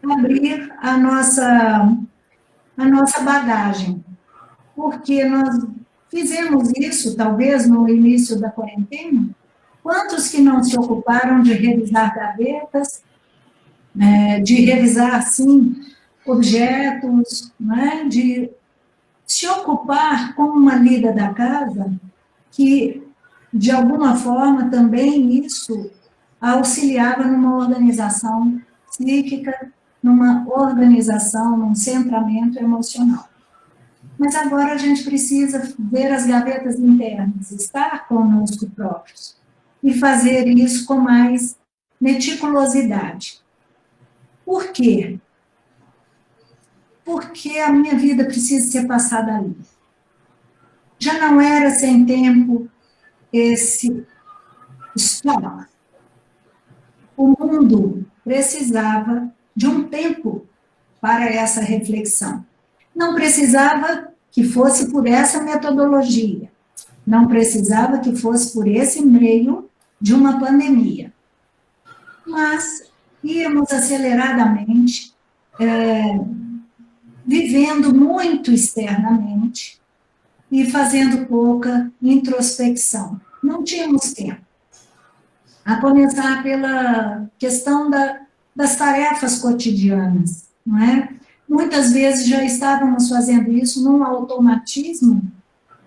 abrir a nossa bagagem, porque nós fizemos isso, talvez, no início da quarentena. Quantos que não se ocuparam de revisar gavetas, de revisar, assim, objetos, né, de se ocupar com uma lida da casa, que, de alguma forma, também isso auxiliava numa organização psíquica, numa organização, num centramento emocional. Mas agora a gente precisa ver as gavetas internas, estar conosco próprios, e fazer isso com mais meticulosidade. Por quê? Porque a minha vida precisa ser passada ali. Já não era sem tempo esse stop. O mundo precisava de um tempo para essa reflexão. Não precisava que fosse por essa metodologia, não precisava que fosse por esse meio de uma pandemia. Mas íamos aceleradamente, vivendo muito externamente e fazendo pouca introspecção. Não tínhamos tempo. A começar pela questão das tarefas cotidianas, não é? Muitas vezes já estávamos fazendo isso num automatismo,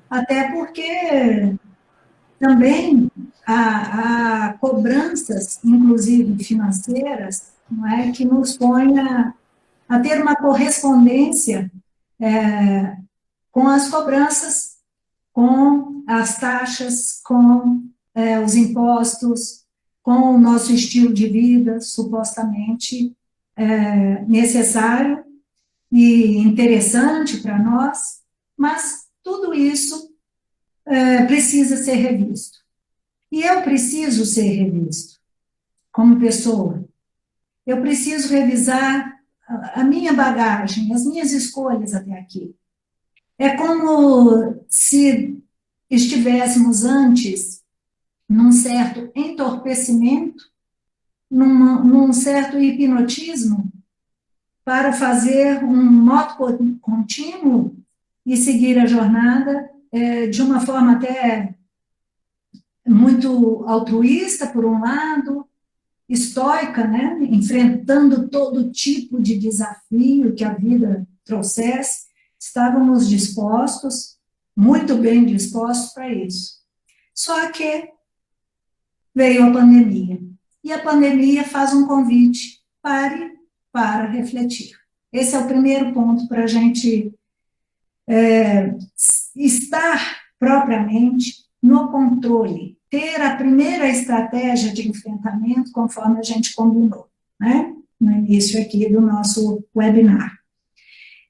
até porque também há cobranças, inclusive financeiras, não é, que nos põem a ter uma correspondência com as cobranças, com as taxas, com os impostos, com o nosso estilo de vida, supostamente necessário e interessante para nós, mas tudo isso precisa ser revisto. E eu preciso ser revisto como pessoa. Eu preciso revisar a minha bagagem, as minhas escolhas até aqui. É como se estivéssemos antes num certo entorpecimento, num certo hipnotismo, para fazer um moto contínuo e seguir a jornada de uma forma até muito altruísta, por um lado, estoica, né? Enfrentando todo tipo de desafio que a vida trouxesse. Estávamos dispostos, muito bem dispostos para isso. Só que veio a pandemia. E a pandemia faz um convite: pare para refletir. Esse é o primeiro ponto para a gente estar propriamente no controle, ter a primeira estratégia de enfrentamento, conforme a gente combinou, né? No início aqui do nosso webinar.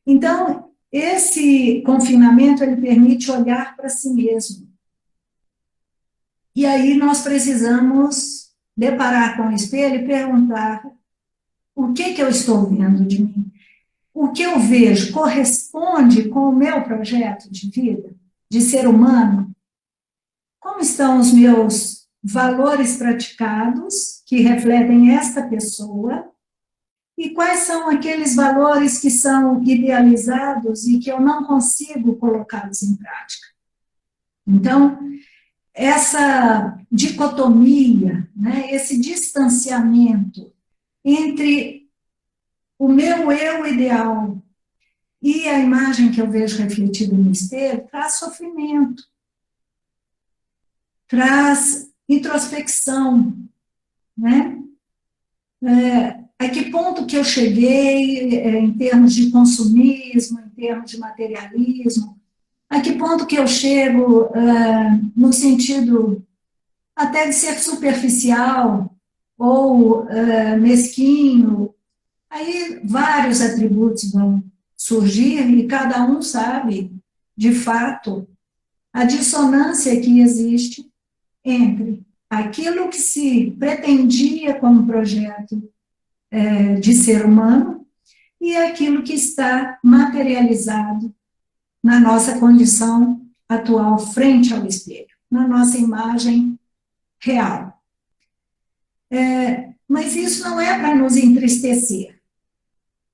Então, esse confinamento, ele permite olhar para si mesmo. E aí nós precisamos deparar com o espelho e perguntar: o que eu estou vendo de mim? O que eu vejo corresponde com o meu projeto de vida, de ser humano? Como estão os meus valores praticados, que refletem esta pessoa? E quais são aqueles valores que são idealizados e que eu não consigo colocá-los em prática? Então, essa dicotomia, né, esse distanciamento entre o meu eu ideal e a imagem que eu vejo refletida no espelho traz sofrimento, traz introspecção, né? A que ponto que eu cheguei em termos de consumismo, em termos de materialismo, a que ponto que eu chego no sentido até de ser superficial ou mesquinho. Aí vários atributos vão surgir e cada um sabe, de fato, a dissonância que existe entre aquilo que se pretendia como projeto de ser humano e aquilo que está materializado na nossa condição atual frente ao espelho, na nossa imagem real. Mas isso não é para nos entristecer.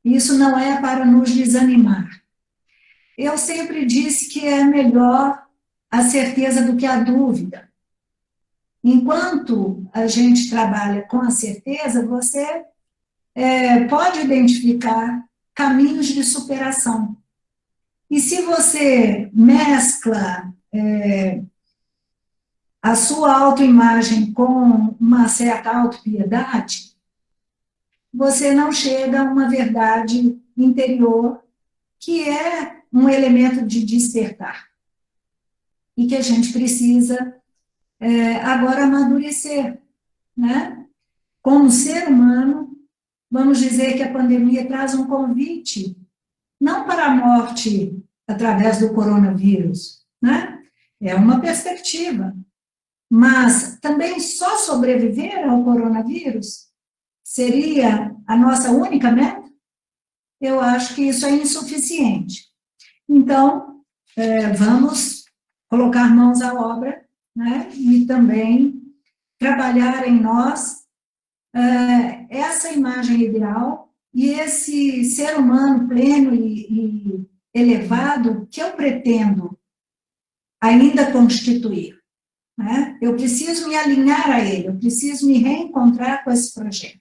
Isso não é para nos desanimar. Eu sempre disse que é melhor a certeza do que a dúvida. Enquanto a gente trabalha com a certeza, você pode identificar caminhos de superação. E se você mescla a sua autoimagem com uma certa autopiedade, você não chega a uma verdade interior que é um elemento de despertar e que a gente precisa agora amadurecer, né? Como ser humano, vamos dizer que a pandemia traz um convite, não para a morte através do coronavírus, né? É uma perspectiva, mas também só sobreviver ao coronavírus seria a nossa única meta? Eu acho que isso é insuficiente. Então, vamos colocar mãos à obra, né? E também trabalhar em nós essa imagem ideal e esse ser humano pleno e elevado que eu pretendo ainda constituir. Né? Eu preciso me alinhar a ele, eu preciso me reencontrar com esse projeto.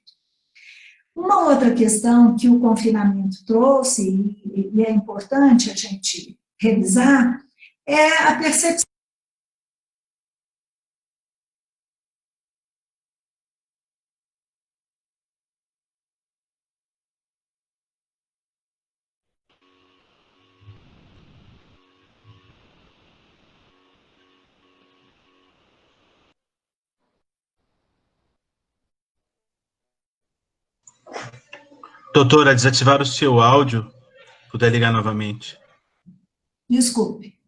Uma outra questão que o confinamento trouxe, e é importante a gente revisar, é a percepção. Doutora, desativar o seu áudio, puder ligar novamente. Desculpe,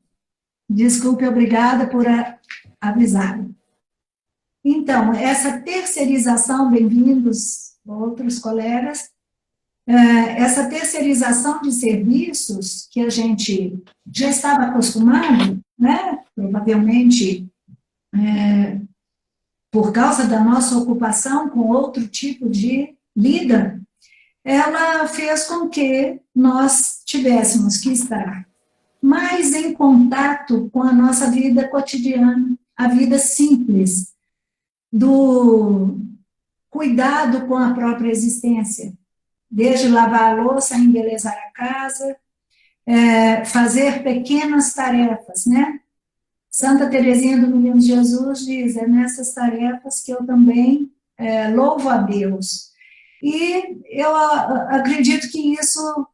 obrigada por avisar. Então, essa terceirização, bem-vindos outros colegas, essa terceirização de serviços que a gente já estava acostumado, né, provavelmente por causa da nossa ocupação com outro tipo de lida, ela fez com que nós tivéssemos que estar mais em contato com a nossa vida cotidiana, a vida simples, do cuidado com a própria existência, desde lavar a louça, embelezar a casa, fazer pequenas tarefas, né? Santa Teresinha do Menino Jesus diz, é nessas tarefas que eu também louvo a Deus. E eu acredito que isso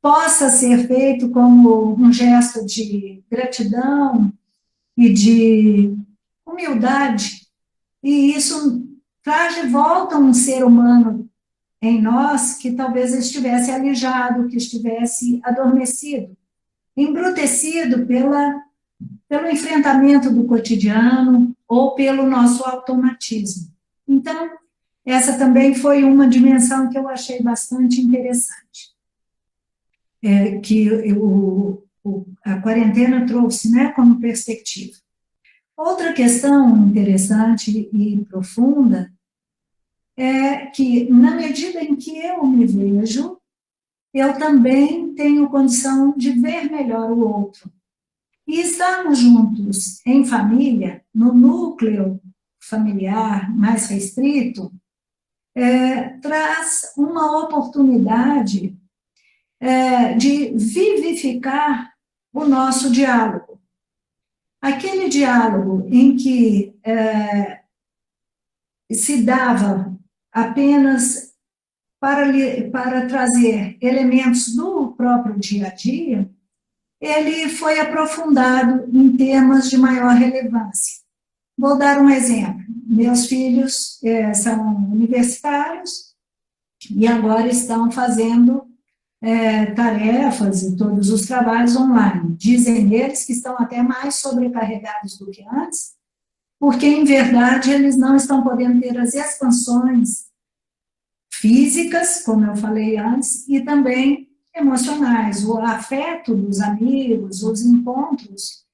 possa ser feito como um gesto de gratidão e de humildade, e isso traz de volta um ser humano em nós que talvez estivesse alijado, que estivesse adormecido, embrutecido pelo enfrentamento do cotidiano ou pelo nosso automatismo. Então, essa também foi uma dimensão que eu achei bastante interessante, que a quarentena trouxe, né, como perspectiva. Outra questão interessante e profunda é que, na medida em que eu me vejo, eu também tenho condição de ver melhor o outro. E estarmos juntos em família, no núcleo familiar mais restrito, traz uma oportunidade de vivificar o nosso diálogo. Aquele diálogo em que se dava apenas para trazer elementos do próprio dia a dia, ele foi aprofundado em temas de maior relevância. Vou dar um exemplo. Meus filhos são universitários e agora estão fazendo tarefas e todos os trabalhos online. Dizem eles que estão até mais sobrecarregados do que antes, porque, em verdade, eles não estão podendo ter as expansões físicas, como eu falei antes, e também emocionais, o afeto dos amigos, os encontros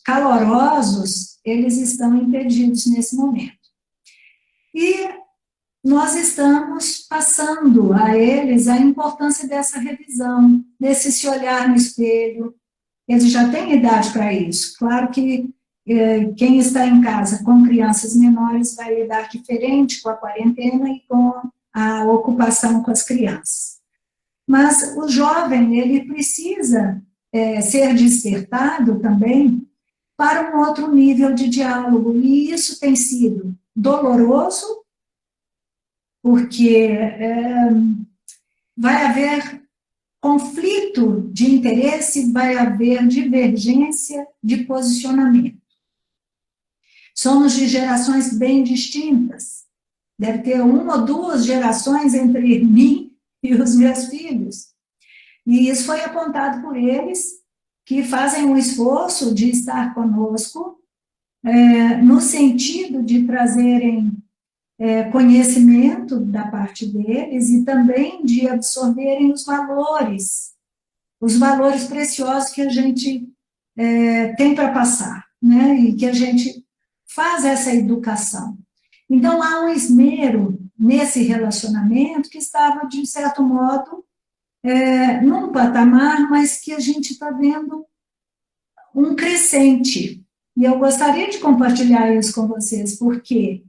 calorosos, eles estão impedidos nesse momento. E nós estamos passando a eles a importância dessa revisão, desse se olhar no espelho. Eles já têm idade para isso. Claro que quem está em casa com crianças menores vai lidar diferente com a quarentena e com a ocupação com as crianças. Mas o jovem, ele precisa ser despertado também para um outro nível de diálogo, e isso tem sido doloroso, porque vai haver conflito de interesse, vai haver divergência de posicionamento. Somos de gerações bem distintas. Deve ter uma ou duas gerações entre mim e os meus filhos. E isso foi apontado por eles, que fazem um esforço de estar conosco, no sentido de trazerem conhecimento da parte deles e também de absorverem os valores preciosos que a gente tem para passar, né? E que a gente faz essa educação. Então, há um esmero nesse relacionamento que estava, de certo modo, num patamar, mas que a gente está vendo um crescente. E eu gostaria de compartilhar isso com vocês, porque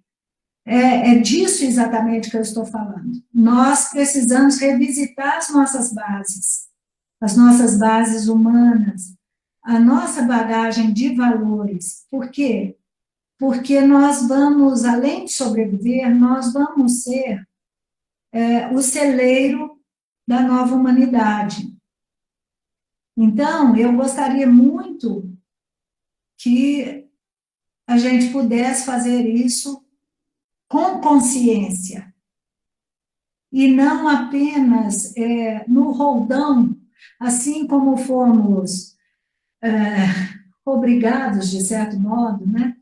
é disso exatamente que eu estou falando. Nós precisamos revisitar as nossas bases humanas, a nossa bagagem de valores. Por quê? Porque nós vamos, além de sobreviver, nós vamos ser o celeiro da nova humanidade. Então, eu gostaria muito que a gente pudesse fazer isso com consciência, e não apenas no roldão, assim como fomos obrigados, de certo modo, né,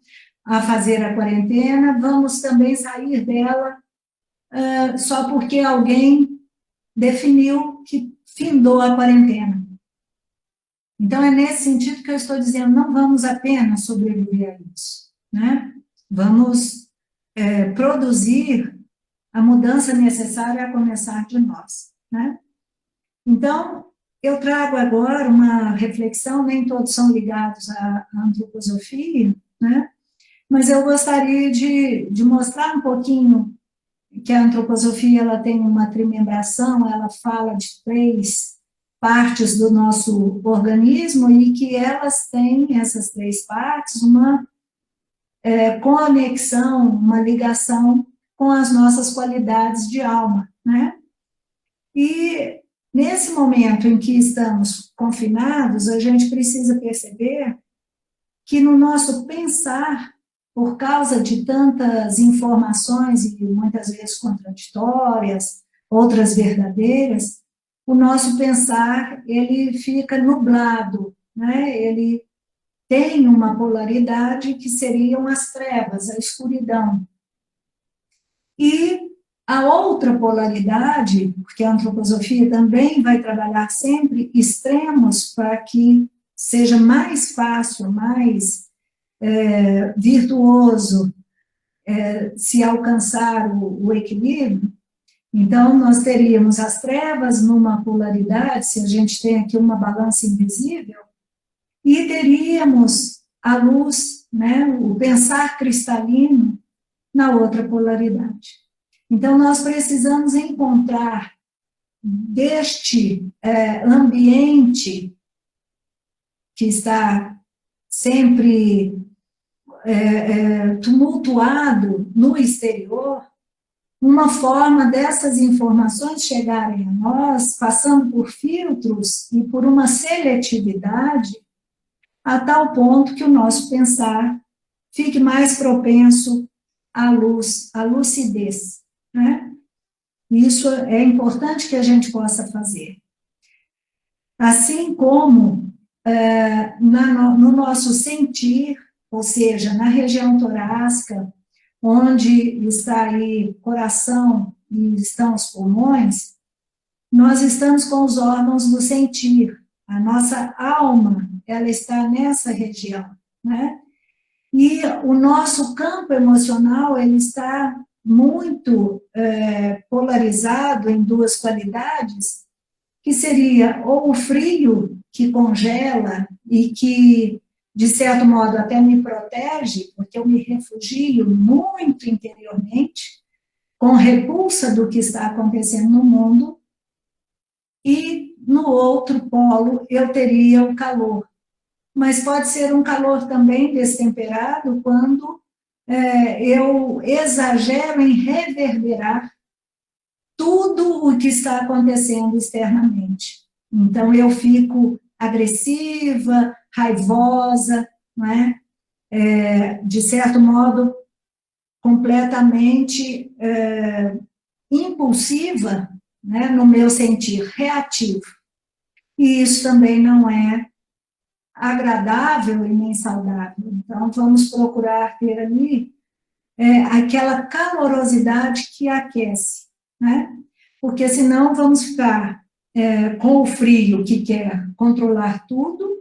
a fazer a quarentena, vamos também sair dela só porque alguém definiu que findou a quarentena. Então, é nesse sentido que eu estou dizendo, não vamos apenas sobreviver a isso, né? Vamos produzir a mudança necessária a começar de nós, né? Então, eu trago agora uma reflexão, nem todos são ligados à antroposofia, né? Mas eu gostaria de mostrar um pouquinho que a antroposofia ela tem uma trimembração, ela fala de 3 partes do nosso organismo e que elas têm, essas 3 partes, uma conexão, uma ligação com as nossas qualidades de alma, né? E nesse momento em que estamos confinados, a gente precisa perceber que no nosso pensar, por causa de tantas informações e muitas vezes contraditórias, outras verdadeiras, o nosso pensar, ele fica nublado, né? Ele tem uma polaridade que seriam as trevas, a escuridão. E a outra polaridade, porque a antroposofia também vai trabalhar sempre extremos para que seja mais fácil, mais virtuoso se alcançar o equilíbrio. Então, nós teríamos as trevas numa polaridade, se a gente tem aqui uma balança invisível, e teríamos a luz, né, o pensar cristalino, na outra polaridade. Então, nós precisamos encontrar deste ambiente que está sempre tumultuado no exterior, uma forma dessas informações chegarem a nós, passando por filtros e por uma seletividade, a tal ponto que o nosso pensar fique mais propenso à luz, à lucidez, né? Isso é importante que a gente possa fazer. Assim como no nosso sentir, ou seja, na região torácica, onde está aí o coração e estão os pulmões, nós estamos com os órgãos do sentir. A nossa alma, ela está nessa região, né? E o nosso campo emocional, ele está muito polarizado em duas qualidades, que seria ou o frio, que congela e que, de certo modo, até me protege, porque eu me refugio muito interiormente, com repulsa do que está acontecendo no mundo, e no outro polo eu teria o calor. Mas pode ser um calor também destemperado quando eu exagero em reverberar tudo o que está acontecendo externamente. Então, eu fico agressiva, raivosa, não é? De certo modo, completamente impulsiva, né, no meu sentir, reativo. E isso também não é agradável e nem saudável. Então, vamos procurar ter ali aquela calorosidade que aquece, né? Porque senão vamos ficar com o frio que quer controlar tudo,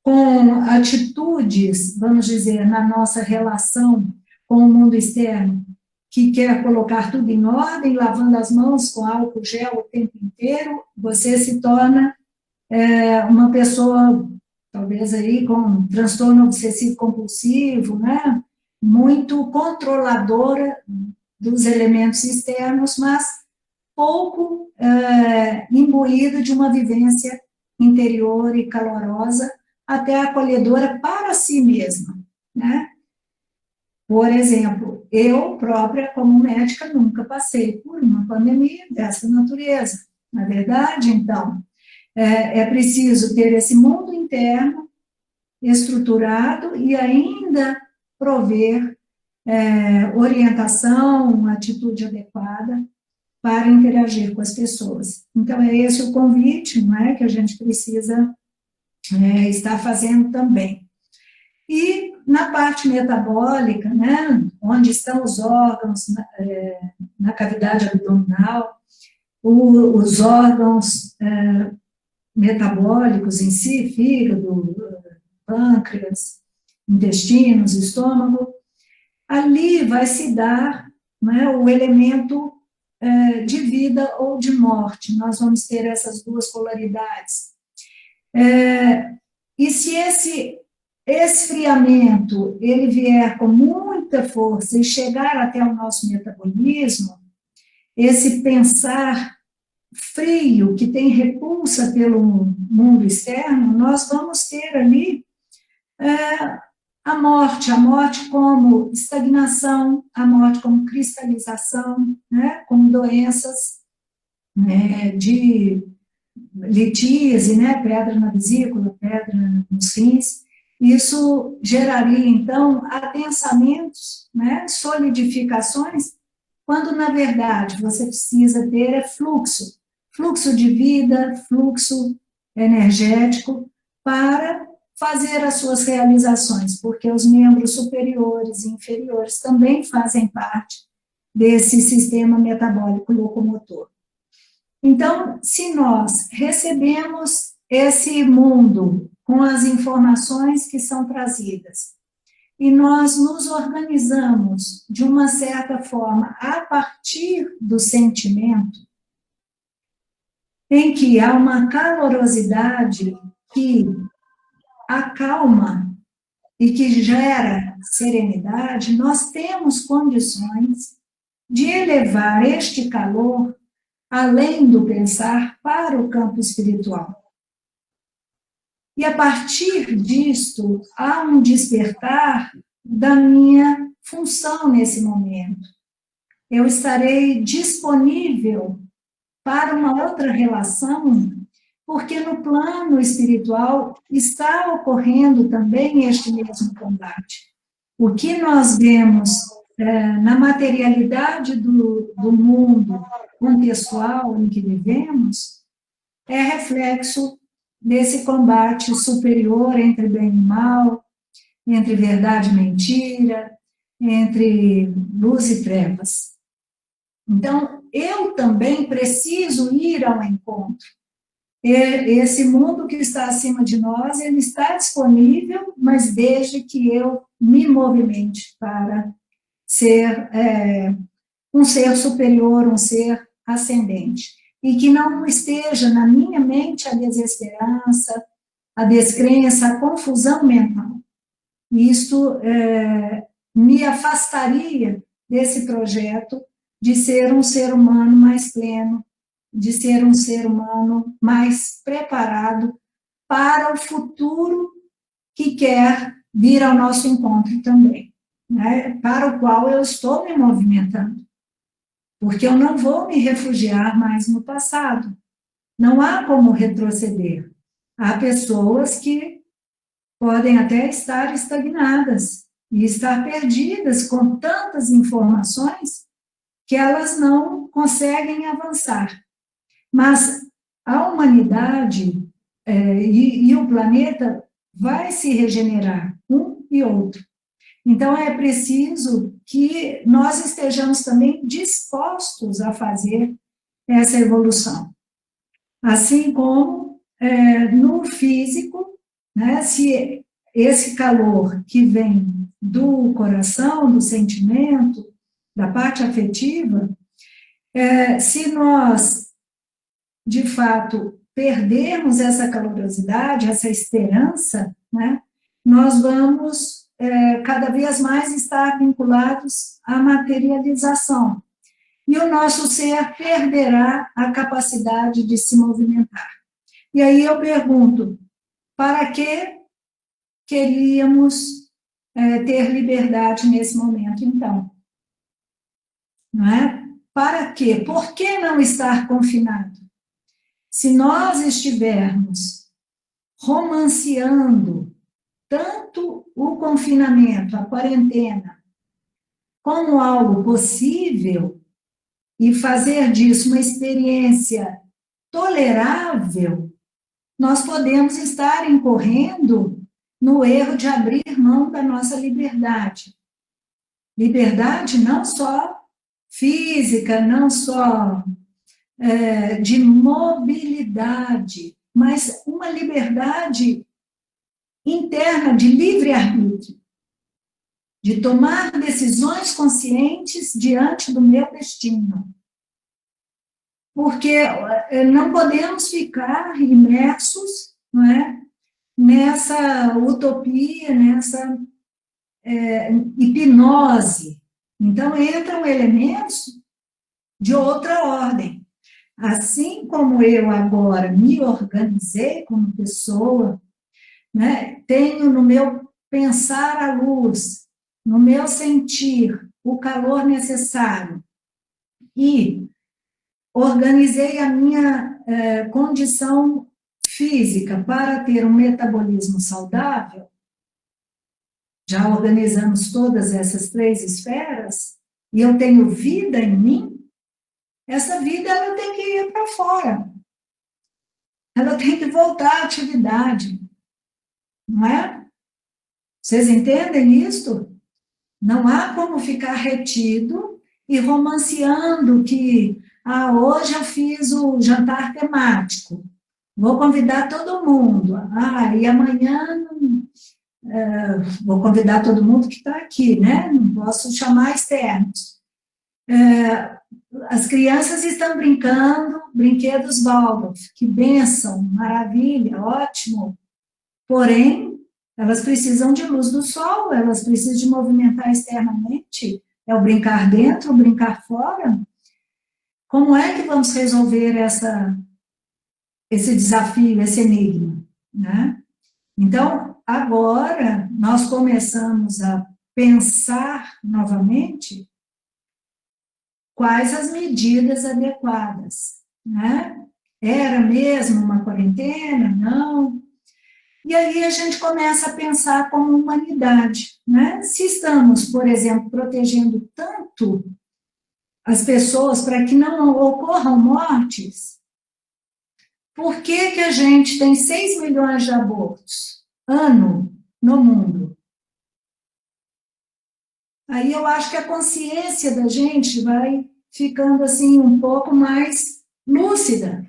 com atitudes, vamos dizer, na nossa relação com o mundo externo, que quer colocar tudo em ordem, lavando as mãos com álcool gel o tempo inteiro, você se torna uma pessoa, talvez aí com transtorno obsessivo compulsivo, né? Muito controladora dos elementos externos, mas pouco imbuído de uma vivência interior e calorosa, até acolhedora para si mesma, né? Por exemplo, eu própria, como médica, nunca passei por uma pandemia dessa natureza. Na verdade, então, é preciso ter esse mundo interno estruturado e ainda prover orientação, atitude adequada para interagir com as pessoas. Então, é esse o convite, não é, que a gente precisa estar fazendo também. E na parte metabólica, né, onde estão os órgãos na cavidade abdominal, os órgãos metabólicos em si, fígado, pâncreas, intestinos, estômago, ali vai se dar, né, o elemento de vida ou de morte. Nós vamos ter essas duas polaridades. E se esse esfriamento ele vier com muita força e chegar até o nosso metabolismo, esse pensar frio, que tem repulsa pelo mundo externo, nós vamos ter ali a morte como estagnação, a morte como cristalização, né, como doenças de litíase, né, pedra na vesícula, pedra nos rins. Isso geraria, então, adensamentos, né, solidificações, quando, na verdade, você precisa ter fluxo de vida, fluxo energético, para fazer as suas realizações, porque os membros superiores e inferiores também fazem parte desse sistema metabólico locomotor. Então, se nós recebemos esse mundo com as informações que são trazidas, e nós nos organizamos de uma certa forma a partir do sentimento, em que há uma calorosidade que acalma e que gera serenidade, nós temos condições de elevar este calor além do pensar para o campo espiritual. E a partir disto, há um despertar da minha função nesse momento. Eu estarei disponível para uma outra relação, porque no plano espiritual está ocorrendo também este mesmo combate. O que nós vemos na materialidade do mundo contextual em que vivemos é reflexo desse combate superior entre bem e mal, entre verdade e mentira, entre luz e trevas. Então, eu também preciso ir ao encontro. Esse mundo que está acima de nós, ele está disponível, mas desde que eu me movimente para ser um ser superior, um ser ascendente, e que não esteja na minha mente a desesperança, a descrença, a confusão mental. Isto me afastaria desse projeto de ser um ser humano mais pleno, de ser um ser humano mais preparado para o futuro que quer vir ao nosso encontro também, né? Para o qual eu estou me movimentando. Porque eu não vou me refugiar mais no passado. Não há como retroceder. Há pessoas que podem até estar estagnadas e estar perdidas com tantas informações que elas não conseguem avançar. Mas a humanidade e o planeta vai se regenerar, um e outro. Então, é preciso que nós estejamos também dispostos a fazer essa evolução. Assim como no físico, né, se esse calor que vem do coração, do sentimento, da parte afetiva, se nós, de fato, perdermos essa calorosidade, essa esperança, né, nós vamos cada vez mais estar vinculados à materialização. E o nosso ser perderá a capacidade de se movimentar. E aí eu pergunto, para que queríamos ter liberdade nesse momento, então? Não é? Para quê? Por que não estar confinado? Se nós estivermos romanceando tanto o confinamento, a quarentena, como algo possível, e fazer disso uma experiência tolerável, nós podemos estar incorrendo no erro de abrir mão da nossa liberdade. Liberdade não só física, não só de mobilidade, mas uma liberdade interna de livre-arbítrio, de tomar decisões conscientes diante do meu destino. Porque não podemos ficar imersos, não é, nessa utopia, nessa hipnose. Então, entram elementos de outra ordem. Assim como eu agora me organizei como pessoa, né, tenho no meu pensar a luz, no meu sentir o calor necessário e organizei a minha condição física para ter um metabolismo saudável, já organizamos todas essas 3 esferas, e eu tenho vida em mim, essa vida ela tem que ir para fora. Ela tem que voltar à atividade. Não é? Vocês entendem isso? Não há como ficar retido e romanceando que hoje eu fiz o jantar temático, vou convidar todo mundo, e amanhã vou convidar todo mundo que está aqui, né? Não posso chamar externos. As crianças estão brincando, brinquedos Waldorf, que bênção, maravilha, ótimo, porém, elas precisam de luz do sol, elas precisam de movimentar externamente, é o brincar dentro, o brincar fora. Como é que vamos resolver esse desafio, esse enigma, né? Então, agora, nós começamos a pensar novamente quais as medidas adequadas, né? Era mesmo uma quarentena? Não. E aí a gente começa a pensar como humanidade, né? Se estamos, por exemplo, protegendo tanto as pessoas para que não ocorram mortes, por que que a gente tem 6 milhões de abortos ano no mundo? Aí eu acho que a consciência da gente vai ficando assim um pouco mais lúcida,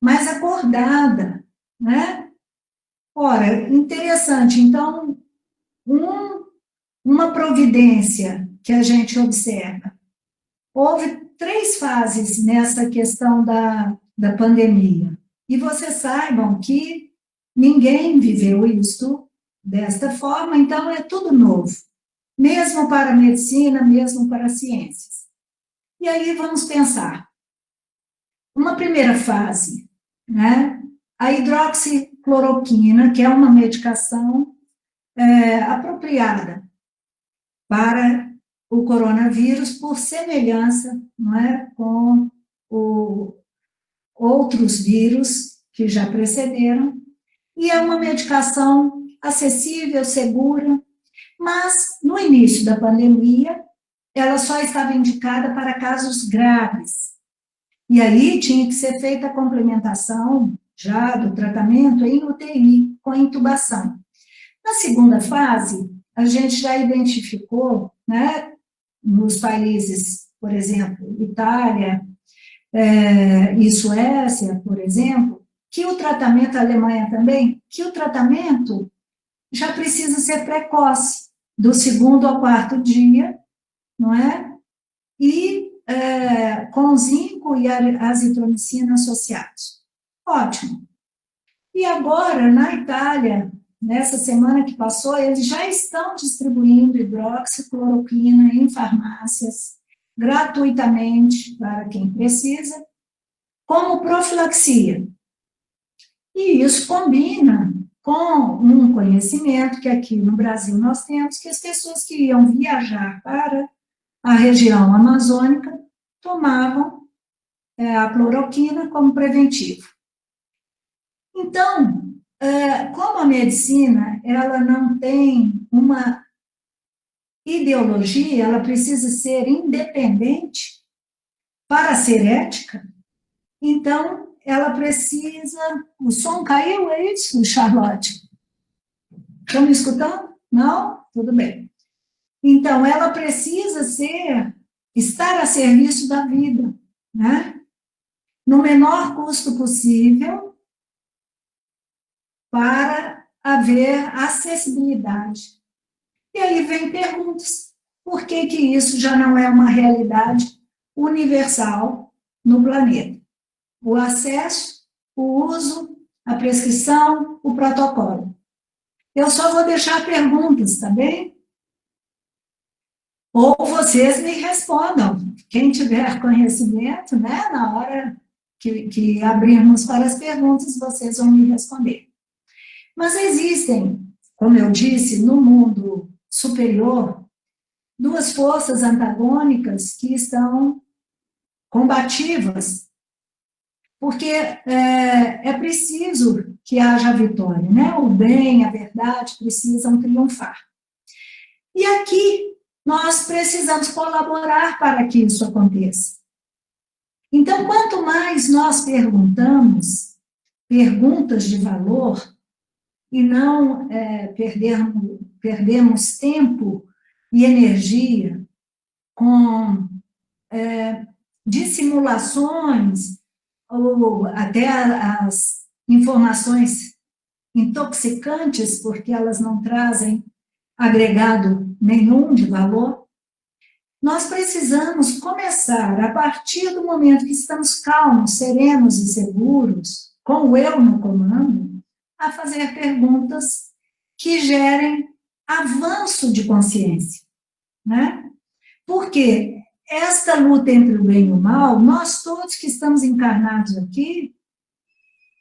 mais acordada, né? Ora, interessante, então, uma providência que a gente observa. Houve 3 fases nessa questão da pandemia. E vocês saibam que ninguém viveu isso desta forma, então é tudo novo, mesmo para a medicina, mesmo para as ciências. E aí vamos pensar. Uma primeira fase, né? A hidroxicloroquina, que é uma medicação apropriada para o coronavírus, por semelhança, não é, com outros vírus que já precederam, e é uma medicação acessível, segura, mas no início da pandemia, ela só estava indicada para casos graves. E aí tinha que ser feita a complementação já do tratamento em UTI, com intubação. Na segunda fase, a gente já identificou, né, nos países, por exemplo, Itália e Suécia, por exemplo, que o tratamento, a Alemanha também, que o tratamento já precisa ser precoce, do 2º ao 4º dia, não é? E com zinco e azitromicina associados. Ótimo. E agora, na Itália, nessa semana que passou, eles já estão distribuindo hidroxicloroquina em farmácias, gratuitamente, para quem precisa, como profilaxia. E isso combina com um conhecimento que aqui no Brasil nós temos, que as pessoas que iam viajar para a região amazônica tomavam a cloroquina como preventivo. Então, como a medicina, ela não tem uma ideologia, ela precisa ser independente para ser ética, então ela precisa... O som caiu, é isso, Charlotte? Estão me escutando? Não? Tudo bem. Então, ela precisa estar a serviço da vida, né? No menor custo possível, para haver acessibilidade. E aí vem perguntas. Por que isso já não é uma realidade universal no planeta? O acesso, o uso, a prescrição, o protocolo. Eu só vou deixar perguntas, tá bem? Ou vocês me respondam. Quem tiver conhecimento, né, na hora que abrirmos para as perguntas, vocês vão me responder. Mas existem, como eu disse, no mundo superior, 2 forças antagônicas que estão combativas, porque é preciso que haja vitória, né? O bem, a verdade precisam triunfar. E aqui nós precisamos colaborar para que isso aconteça. Então, quanto mais nós perguntamos perguntas de valor, e não perdemos tempo e energia com dissimulações, ou até as informações intoxicantes, porque elas não trazem agregado nenhum de valor, nós precisamos começar, a partir do momento que estamos calmos, serenos e seguros, com o eu no comando, a fazer perguntas que gerem avanço de consciência, né? Porque esta luta entre o bem e o mal, nós todos que estamos encarnados aqui,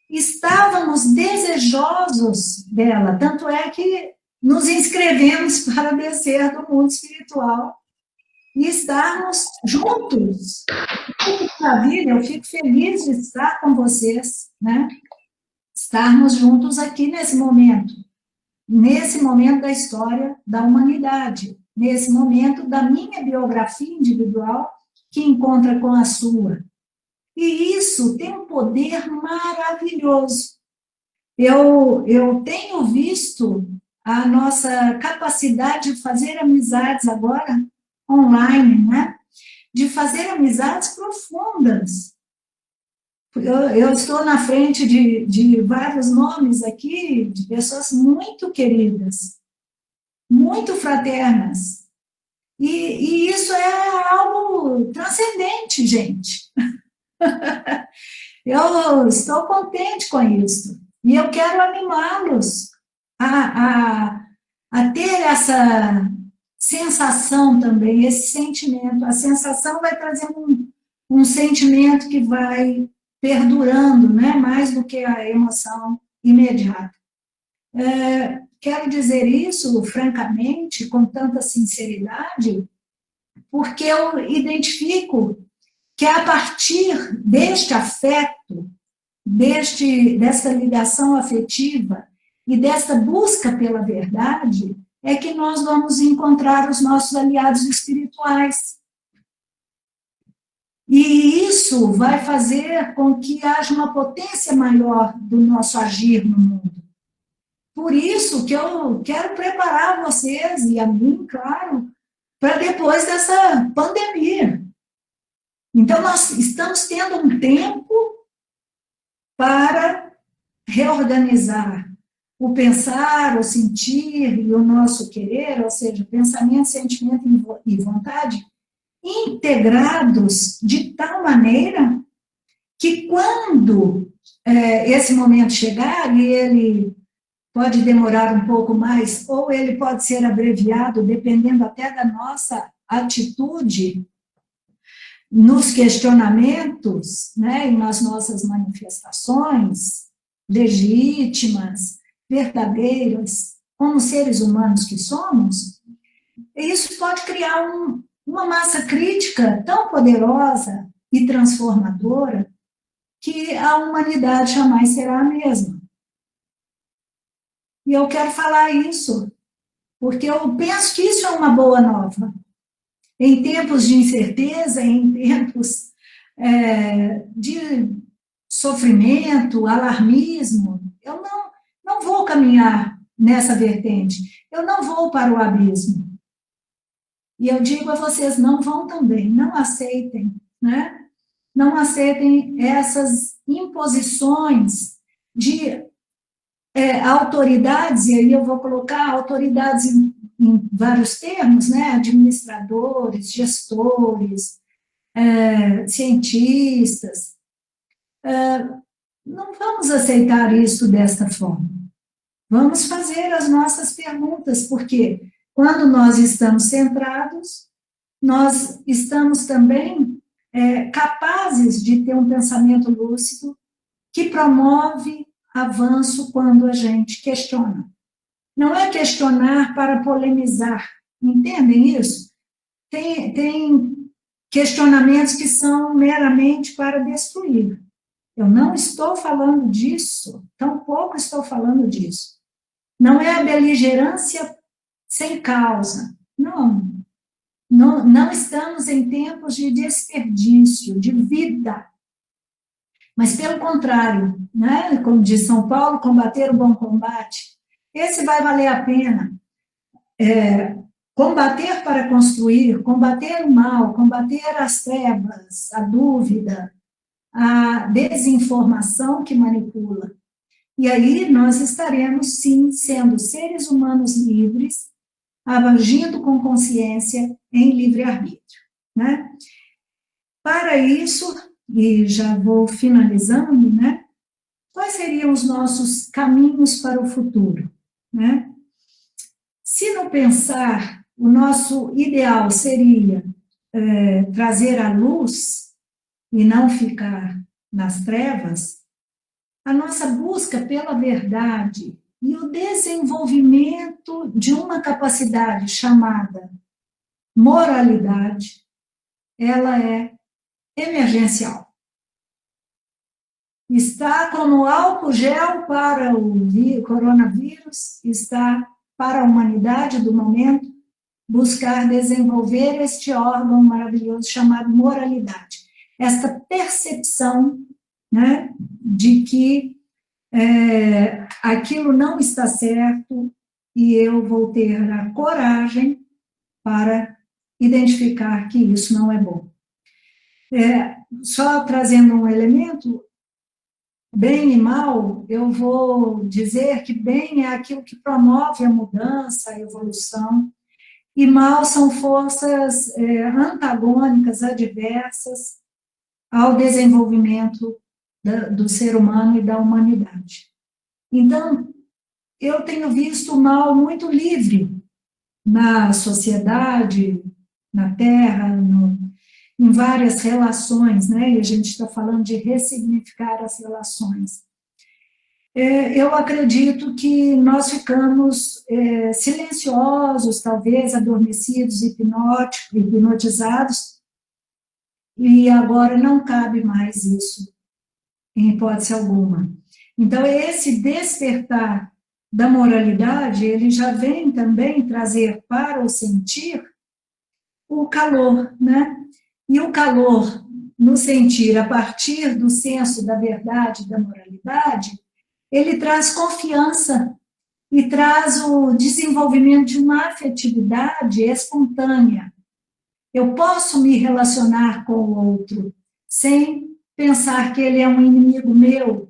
estávamos desejosos dela, tanto é que nos inscrevemos para descer do mundo espiritual e estarmos juntos. Maravilha, eu fico feliz de estar com vocês, né? Estarmos juntos aqui nesse momento da história da humanidade, nesse momento da minha biografia individual que encontra com a sua. E isso tem um poder maravilhoso. Eu tenho visto a nossa capacidade de fazer amizades agora online, né? De fazer amizades profundas. Eu estou na frente de vários nomes aqui, de pessoas muito queridas, muito fraternas, E isso é algo transcendente, gente. Eu estou contente com isso. E eu quero animá-los a ter essa sensação também, esse sentimento. A sensação vai trazer um sentimento que vai perdurando, né? Mais do que a emoção imediata. Quero dizer isso, francamente, com tanta sinceridade, porque eu identifico que a partir deste afeto, dessa ligação afetiva e dessa busca pela verdade, é que nós vamos encontrar os nossos aliados espirituais. E isso vai fazer com que haja uma potência maior do nosso agir no mundo. Por isso que eu quero preparar vocês, e a mim, claro, para depois dessa pandemia. Então, nós estamos tendo um tempo para reorganizar o pensar, o sentir e o nosso querer, ou seja, pensamento, sentimento e vontade, integrados de tal maneira que quando esse momento chegar, e ele pode demorar um pouco mais, ou ele pode ser abreviado, dependendo até da nossa atitude nos questionamentos, né, e nas nossas manifestações legítimas, verdadeiras, como seres humanos que somos, isso pode criar uma massa crítica tão poderosa e transformadora que a humanidade jamais será a mesma. E eu quero falar isso, porque eu penso que isso é uma boa nova. Em tempos de incerteza, em tempos de sofrimento, alarmismo, eu não vou caminhar nessa vertente, eu não vou para o abismo. E eu digo a vocês, não vão também, não aceitem, né? Não aceitem essas imposições de autoridades, e aí eu vou colocar autoridades em vários termos, né? Administradores, gestores, cientistas. Não vamos aceitar isso desta forma. Vamos fazer as nossas perguntas, porque quando nós estamos centrados, nós estamos também capazes de ter um pensamento lúcido que promove avanço quando a gente questiona. Não é questionar para polemizar, entendem isso? Tem questionamentos que são meramente para destruir. Eu não estou falando disso, tampouco estou falando disso. Não é a beligerância sem causa, não estamos em tempos de desperdício, de vida. Mas, pelo contrário, né, como diz São Paulo, combater o bom combate, esse vai valer a pena. Combater para construir, combater o mal, combater as trevas, a dúvida, a desinformação que manipula. E aí nós estaremos, sim, sendo seres humanos livres, agindo com consciência em livre-arbítrio, né? Para isso, e já vou finalizando, né? Quais seriam os nossos caminhos para o futuro, né? Se no pensar, o nosso ideal seria trazer a luz e não ficar nas trevas, a nossa busca pela verdade e o desenvolvimento de uma capacidade chamada moralidade, ela é emergencial. Está como álcool gel para o coronavírus, está para a humanidade do momento buscar desenvolver este órgão maravilhoso chamado moralidade. Esta percepção, né, de que aquilo não está certo e eu vou ter a coragem para identificar que isso não é bom. Só trazendo um elemento, bem e mal, eu vou dizer que bem é aquilo que promove a mudança, a evolução, e mal são forças antagônicas, adversas ao desenvolvimento do ser humano e da humanidade. Então, eu tenho visto o mal muito livre na sociedade, na Terra, em várias relações, né? E a gente está falando de ressignificar as relações. Eu acredito que nós ficamos silenciosos, talvez adormecidos, hipnotizados, e agora não cabe mais isso, em hipótese alguma. Então, esse despertar da moralidade, ele já vem também trazer para o sentir o calor, né? E o calor, no sentir, a partir do senso da verdade e da moralidade, ele traz confiança e traz o desenvolvimento de uma afetividade espontânea. Eu posso me relacionar com o outro sem pensar que ele é um inimigo meu,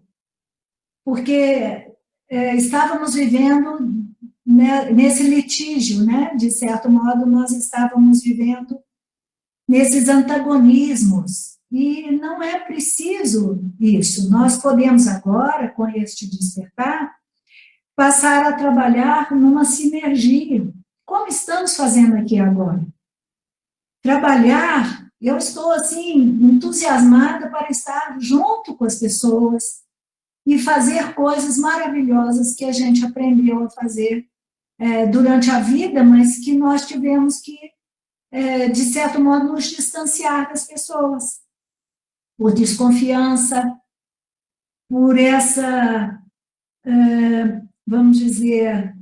porque estávamos vivendo, né, nesse litígio, né? De certo modo, nós estávamos vivendo nesses antagonismos, e não é preciso isso. Nós podemos agora, com este despertar, passar a trabalhar numa sinergia, como estamos fazendo aqui agora. Trabalhar, eu estou, assim, entusiasmada para estar junto com as pessoas e fazer coisas maravilhosas que a gente aprendeu a fazer durante a vida, mas que nós tivemos que, de certo modo, nos distanciar das pessoas, por desconfiança, por essa, vamos dizer,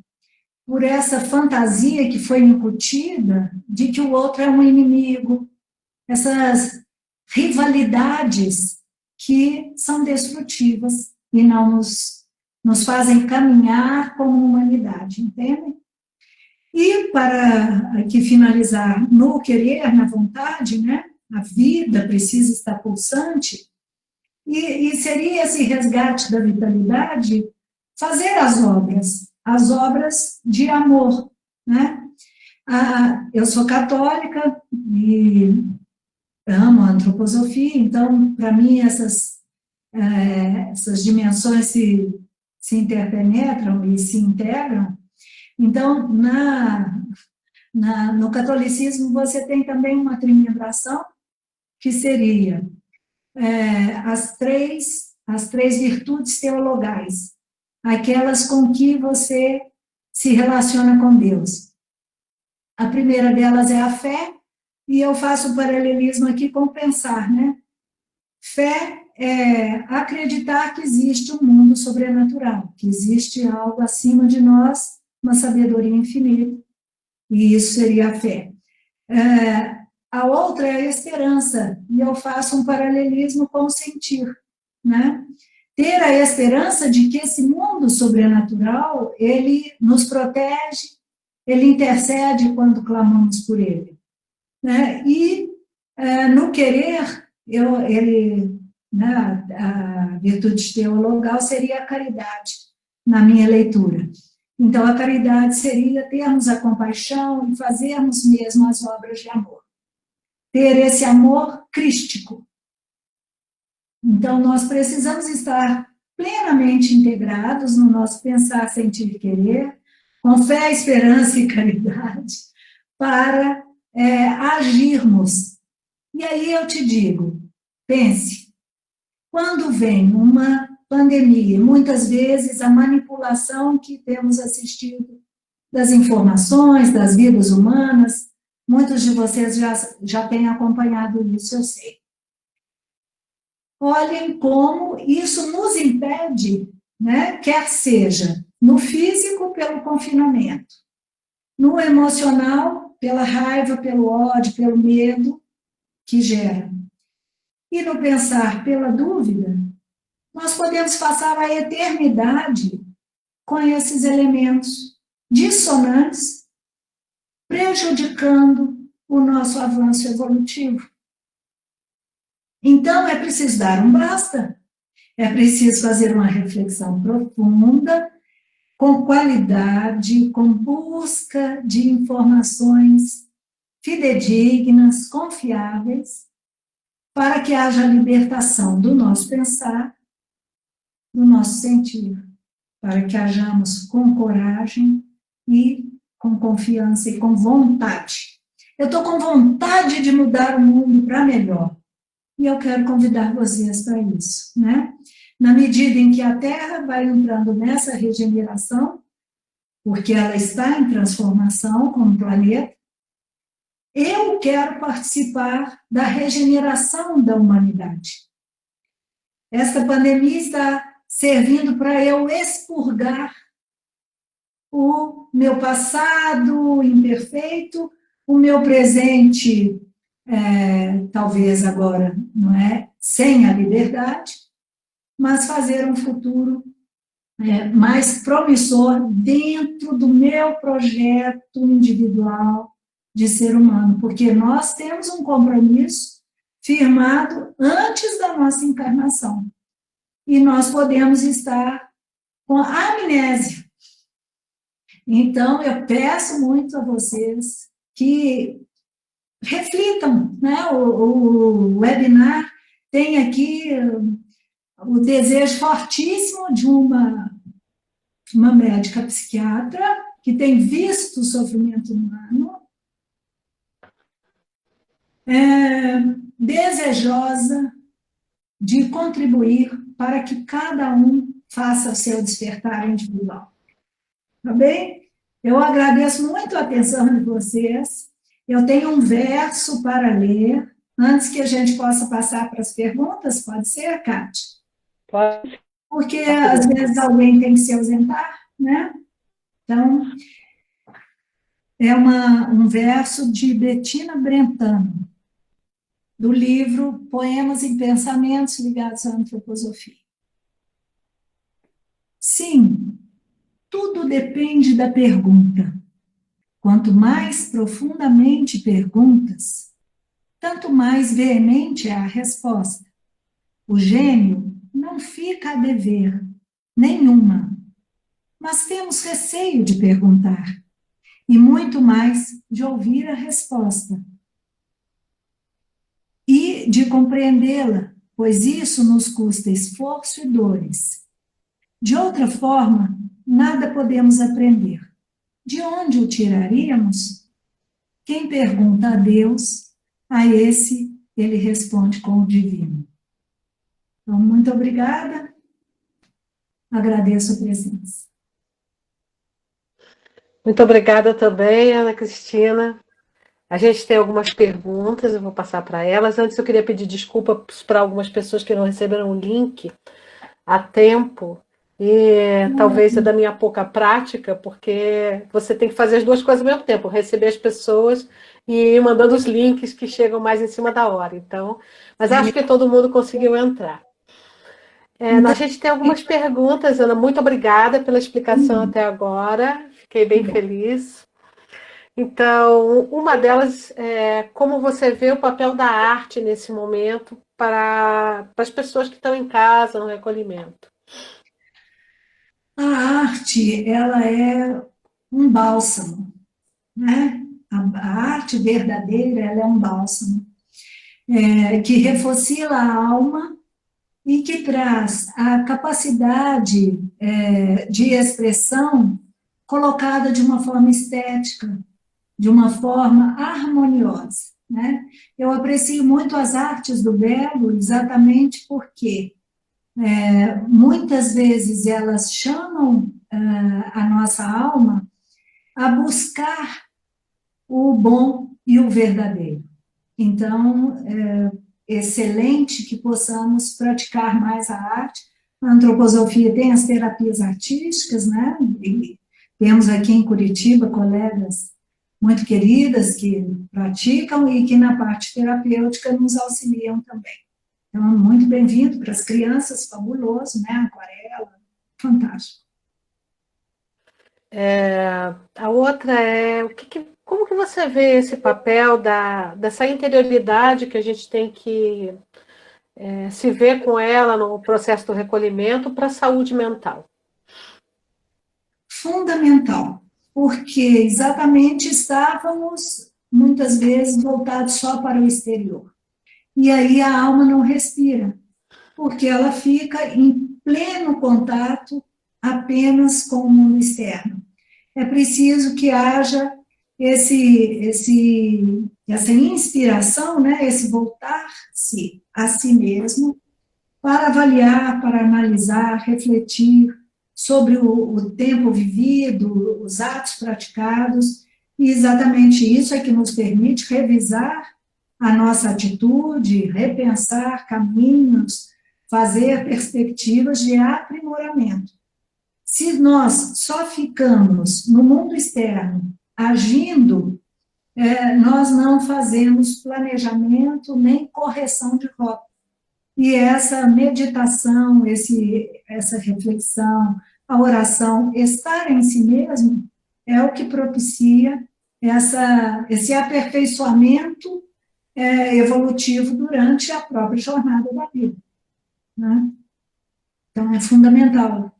por essa fantasia que foi incutida de que o outro é um inimigo, essas rivalidades que são destrutivas e não nos fazem caminhar como humanidade, entende? E para aqui finalizar, no querer, na vontade, né? A vida precisa estar pulsante, e seria esse resgate da vitalidade fazer as obras de amor, né? Eu sou católica e amo a antroposofia, então, para mim, essas dimensões se interpenetram e se integram. Então, no catolicismo, você tem também uma trimembração, que seria as três virtudes teologais, aquelas com que você se relaciona com Deus. A primeira delas é a fé, e eu faço o paralelismo aqui com pensar, né? Fé é acreditar que existe um mundo sobrenatural, que existe algo acima de nós, uma sabedoria infinita, e isso seria a fé. A outra é a esperança, e eu faço um paralelismo com o sentir, né? Ter a esperança de que esse mundo sobrenatural, ele nos protege, ele intercede quando clamamos por ele, né? E no querer, né, a virtude teologal seria a caridade, na minha leitura. Então, a caridade seria termos a compaixão e fazermos mesmo as obras de amor. Ter esse amor crístico. Então, nós precisamos estar plenamente integrados no nosso pensar, sentir e querer, com fé, esperança e caridade, para agirmos. E aí eu te digo, pense, quando vem uma pandemia, muitas vezes a manipulação que temos assistido das informações, das vidas humanas, muitos de vocês já têm acompanhado isso, eu sei. Olhem como isso nos impede, né, quer seja no físico, pelo confinamento, no emocional, pela raiva, pelo ódio, pelo medo que gera, e no pensar, pela dúvida, nós podemos passar a eternidade com esses elementos dissonantes, prejudicando o nosso avanço evolutivo. Então, é preciso dar um basta, é preciso fazer uma reflexão profunda com qualidade, com busca de informações fidedignas, confiáveis, para que haja libertação do nosso pensar, do nosso sentir, para que hajamos com coragem e com confiança e com vontade. Eu estou com vontade de mudar o mundo para melhor, e eu quero convidar vocês para isso, né? Na medida em que a Terra vai entrando nessa regeneração, porque ela está em transformação como planeta, eu quero participar da regeneração da humanidade. Esta pandemia está servindo para eu expurgar o meu passado imperfeito, o meu presente, talvez agora, não é, sem a liberdade, mas fazer um futuro mais promissor dentro do meu projeto individual de ser humano, porque nós temos um compromisso firmado antes da nossa encarnação, e nós podemos estar com amnésia. Então, eu peço muito a vocês que reflitam, né? O webinar tem aqui o desejo fortíssimo de uma médica psiquiatra que tem visto o sofrimento humano, desejosa de contribuir para que cada um faça o seu despertar individual. Tá bem? Eu agradeço muito a atenção de vocês. Eu tenho um verso para ler, antes que a gente possa passar para as perguntas, pode ser, Kátia? Pode. Porque às vezes alguém tem que se ausentar, né? Então, é um verso de Bettina Brentano, do livro Poemas e Pensamentos Ligados à Antroposofia. Sim, tudo depende da pergunta. Quanto mais profundamente perguntas, tanto mais veemente é a resposta. O gênio não fica a dever nenhuma, mas temos receio de perguntar e muito mais de ouvir a resposta e de compreendê-la, pois isso nos custa esforço e dores. De outra forma, nada podemos aprender. De onde o tiraríamos? Quem pergunta a Deus, a esse ele responde com o divino. Então, muito obrigada. Agradeço a presença. Muito obrigada também, Ana Cristina. A gente tem algumas perguntas, eu vou passar para elas. Antes, eu queria pedir desculpas para algumas pessoas que não receberam o link a tempo. E talvez é da minha pouca prática, porque você tem que fazer as duas coisas ao mesmo tempo, receber as pessoas e ir mandando os links que chegam mais em cima da hora. Então, mas acho que todo mundo conseguiu entrar. A gente tem algumas perguntas, Ana. Muito obrigada pela explicação até agora. Fiquei bem feliz. Então, uma delas é como você vê o papel da arte nesse momento para as pessoas que estão em casa, no recolhimento. A arte, ela é um bálsamo, né? A arte verdadeira, ela é um bálsamo, que refocila a alma e que traz a capacidade de expressão colocada de uma forma estética, de uma forma harmoniosa, né? Eu aprecio muito as artes do belo exatamente porque muitas vezes elas chamam a nossa alma a buscar o bom e o verdadeiro. Então, excelente que possamos praticar mais a arte. A antroposofia tem as terapias artísticas, né? E temos aqui em Curitiba colegas muito queridas que praticam e que na parte terapêutica nos auxiliam também. Então, muito bem-vindo para as crianças, fabuloso, né? Aquarela, fantástico. A outra é como que você vê esse papel dessa interioridade que a gente tem que se ver com ela no processo do recolhimento para a saúde mental? fundamental, porque exatamente estávamos, muitas vezes, voltados só para o exterior. E aí a alma não respira, porque ela fica em pleno contato apenas com o mundo externo. É preciso que haja essa inspiração, né, esse voltar-se a si mesmo, para avaliar, para analisar, refletir sobre o tempo vivido, os atos praticados, e exatamente isso é que nos permite revisar a nossa atitude, repensar caminhos, fazer perspectivas de aprimoramento. Se nós só ficamos no mundo externo agindo, nós não fazemos planejamento nem correção de rota. E essa meditação, essa reflexão, a oração, estar em si mesmo, é o que propicia esse aperfeiçoamento evolutivo durante a própria jornada da vida, né? Então, é fundamental.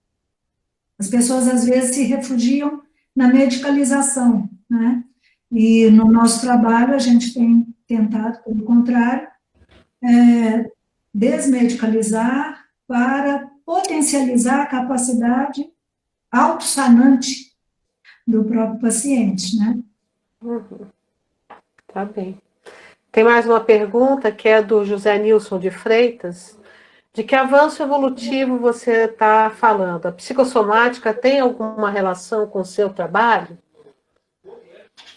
As pessoas, às vezes, se refugiam na medicalização, né? E no nosso trabalho, a gente tem tentado, pelo contrário, desmedicalizar para potencializar a capacidade autossanante do próprio paciente, né? Uhum. Tá bem. Tem mais uma pergunta, que é do José Nilson de Freitas. De que avanço evolutivo você está falando? A psicossomática tem alguma relação com o seu trabalho?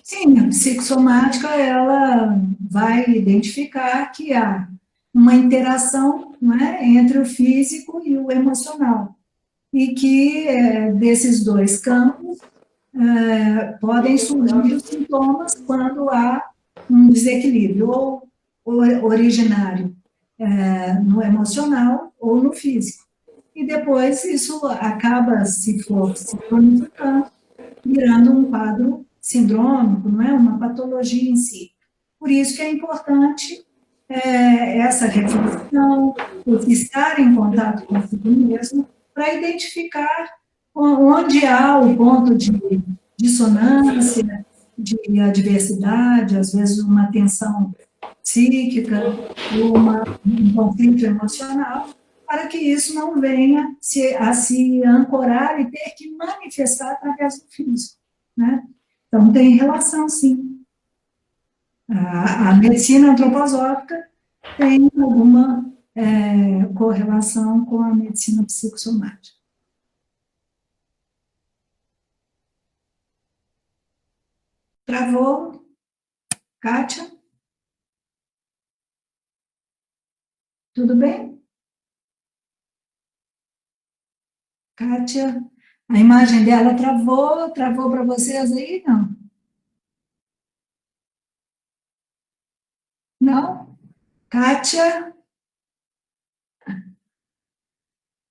Sim, a psicossomática, ela vai identificar que há uma interação, né, entre o físico e o emocional, e que desses dois campos podem surgir os sintomas quando há um desequilíbrio, ou originário no emocional ou no físico. E depois isso acaba, se for se cronificando, virando um quadro sindrômico, não é? Uma patologia em si. Por isso que é importante essa reflexão, estar em contato consigo mesmo, para identificar onde há o ponto de dissonância, de adversidade, às vezes uma tensão psíquica, um conflito emocional, para que isso não venha a se ancorar e ter que manifestar através do físico, né? Então, tem relação, sim. A medicina antroposófica tem alguma correlação com a medicina psicossomática. Travou? Kátia? Tudo bem? Kátia, a imagem dela travou para vocês aí? Não? Não? Kátia?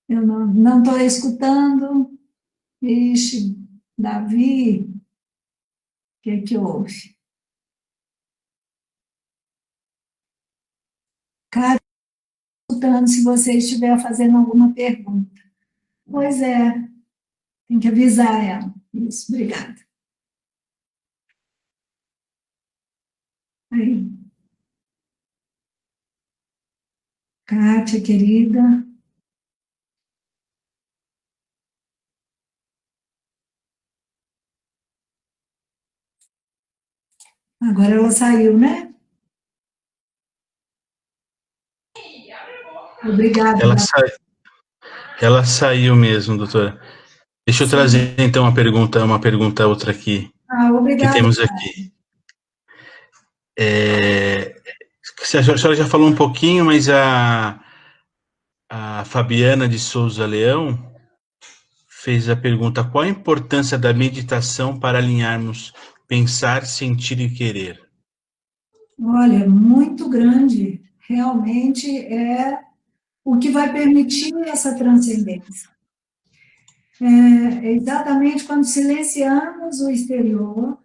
Eu não estou escutando. Ixi, Davi, o que houve? Kátia, escutando se você estiver fazendo alguma pergunta. Pois é, tem que avisar ela. Isso, obrigada. Aí. Kátia, querida. Agora ela saiu, né? Obrigada. Ela saiu mesmo, doutora. Deixa eu trazer, então, uma pergunta outra aqui. Obrigada. Que temos aqui. A senhora já falou um pouquinho, mas a Fabiana de Souza Leão fez a pergunta: qual a importância da meditação para alinharmos pensar, sentir e querer? Olha, muito grande. Realmente é o que vai permitir essa transcendência. É exatamente quando silenciamos o exterior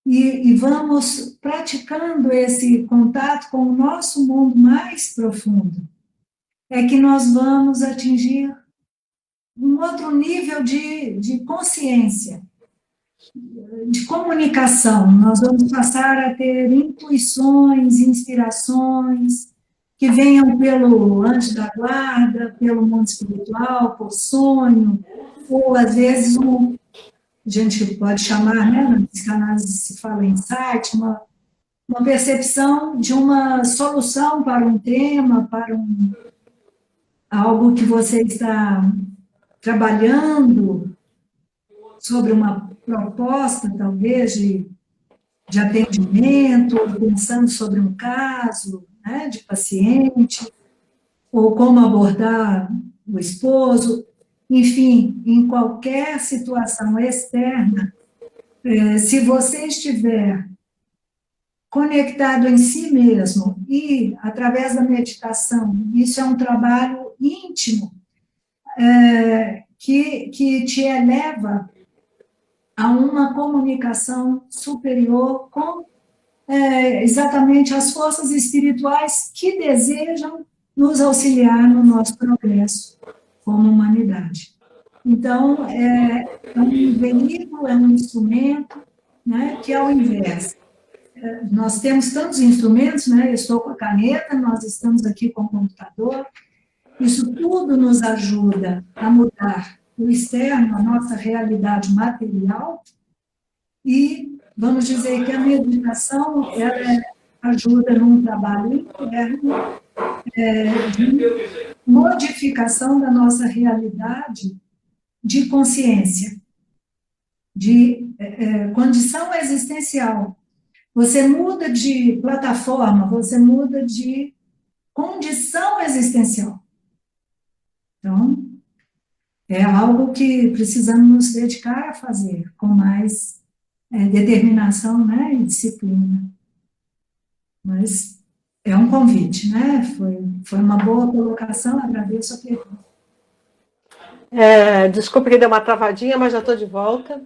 e vamos praticando esse contato com o nosso mundo mais profundo, é que nós vamos atingir um outro nível de consciência, de comunicação. Nós vamos passar a ter intuições, inspirações, que venham pelo anjo da guarda, pelo mundo espiritual, por sonho, ou às vezes a gente pode chamar, né, na psicanálise se fala insight, uma percepção de uma solução para um tema, para algo que você está trabalhando sobre uma proposta, talvez, de atendimento, ou pensando sobre um caso, né, de paciente, ou como abordar o esposo, enfim, em qualquer situação externa, se você estiver conectado em si mesmo e, através da meditação, isso é um trabalho íntimo, que te eleva a uma comunicação superior com exatamente as forças espirituais que desejam nos auxiliar no nosso progresso como humanidade. Então, é um veículo, é um instrumento, né, que ao invés, nós temos tantos instrumentos, né, eu estou com a caneta, nós estamos aqui com o computador, isso tudo nos ajuda a mudar o externo, a nossa realidade material, e vamos dizer que a meditação, ela ajuda num trabalho interno, de modificação da nossa realidade de consciência, de condição existencial. Você muda de plataforma, você muda de condição existencial. Então, é algo que precisamos nos dedicar a fazer com mais determinação, né, e disciplina. Mas é um convite, né? Foi uma boa colocação, agradeço a pergunta. Desculpa que deu uma travadinha, mas já estou de volta.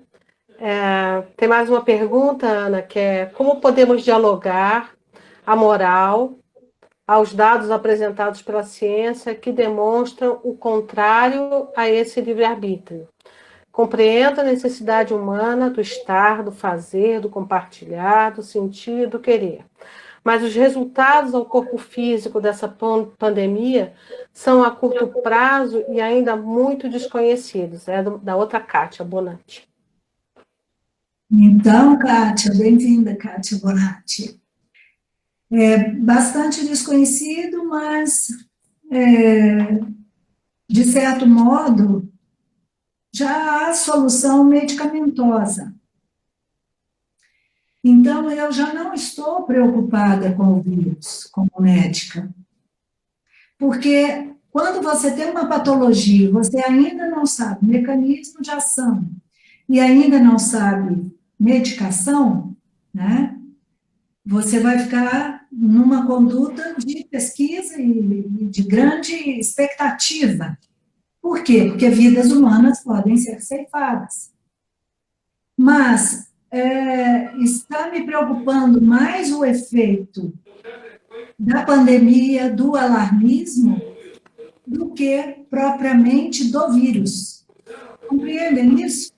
Tem mais uma pergunta, Ana, que é como podemos dialogar a moral aos dados apresentados pela ciência que demonstram o contrário a esse livre-arbítrio? Compreendo a necessidade humana do estar, do fazer, do compartilhar, do sentir, do querer. Mas os resultados ao corpo físico dessa pandemia são a curto prazo e ainda muito desconhecidos. É da outra Kátia Bonatti. Então, Kátia, bem-vinda, Kátia Bonatti. É bastante desconhecido, mas, de certo modo, já há solução medicamentosa. Então, eu já não estou preocupada com o vírus, como médica. Porque quando você tem uma patologia, você ainda não sabe mecanismo de ação e ainda não sabe medicação, né? Você vai ficar numa conduta de pesquisa e de grande expectativa. Por quê? Porque vidas humanas podem ser ceifadas. Mas está me preocupando mais o efeito da pandemia, do alarmismo, do que propriamente do vírus. Compreendem isso?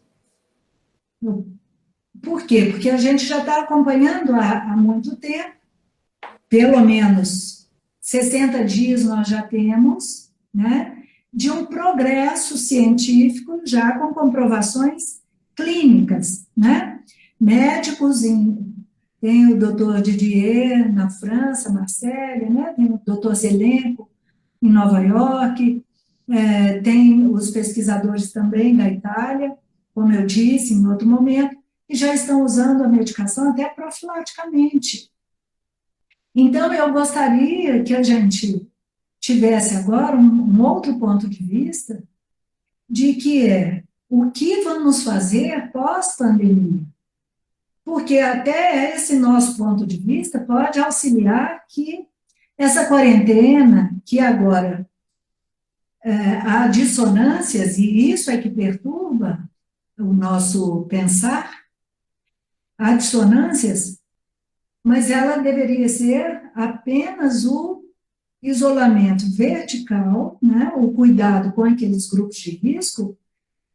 Por quê? Porque a gente já está acompanhando há muito tempo, pelo menos 60 dias nós já temos, né, de um progresso científico já com comprovações clínicas, né? Médicos, tem o doutor Didier na França, Marcelle, né? Tem o doutor Zelenko em Nova York, tem os pesquisadores também da Itália, como eu disse em outro momento, e já estão usando a medicação até profilaticamente. Então, eu gostaria que a gente tivesse agora um outro ponto de vista, de que o que vamos fazer pós-pandemia. Porque até esse nosso ponto de vista pode auxiliar que essa quarentena, que agora há dissonâncias, e isso é que perturba o nosso pensar, há dissonâncias, mas ela deveria ser apenas o isolamento vertical, né, o cuidado com aqueles grupos de risco,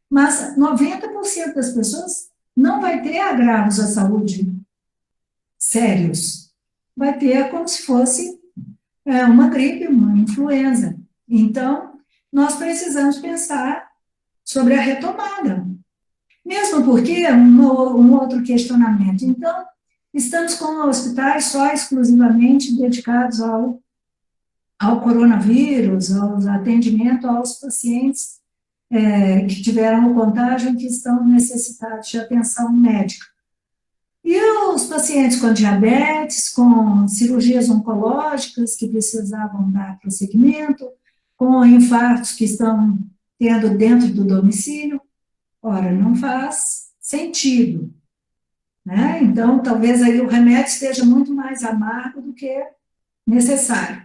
mas 90% das pessoas não vai ter agravos à saúde sérios. Vai ter como se fosse uma gripe, uma influenza. Então, nós precisamos pensar sobre a retomada. Mesmo porque, um outro questionamento, então, estamos com hospitais só exclusivamente dedicados ao coronavírus, ao atendimento aos pacientes que tiveram o contágio e que estão necessitados de atenção médica. E os pacientes com diabetes, com cirurgias oncológicas que precisavam dar prosseguimento, com infartos que estão tendo dentro do domicílio, ora, não faz sentido, né? Então, talvez aí o remédio esteja muito mais amargo do que necessário.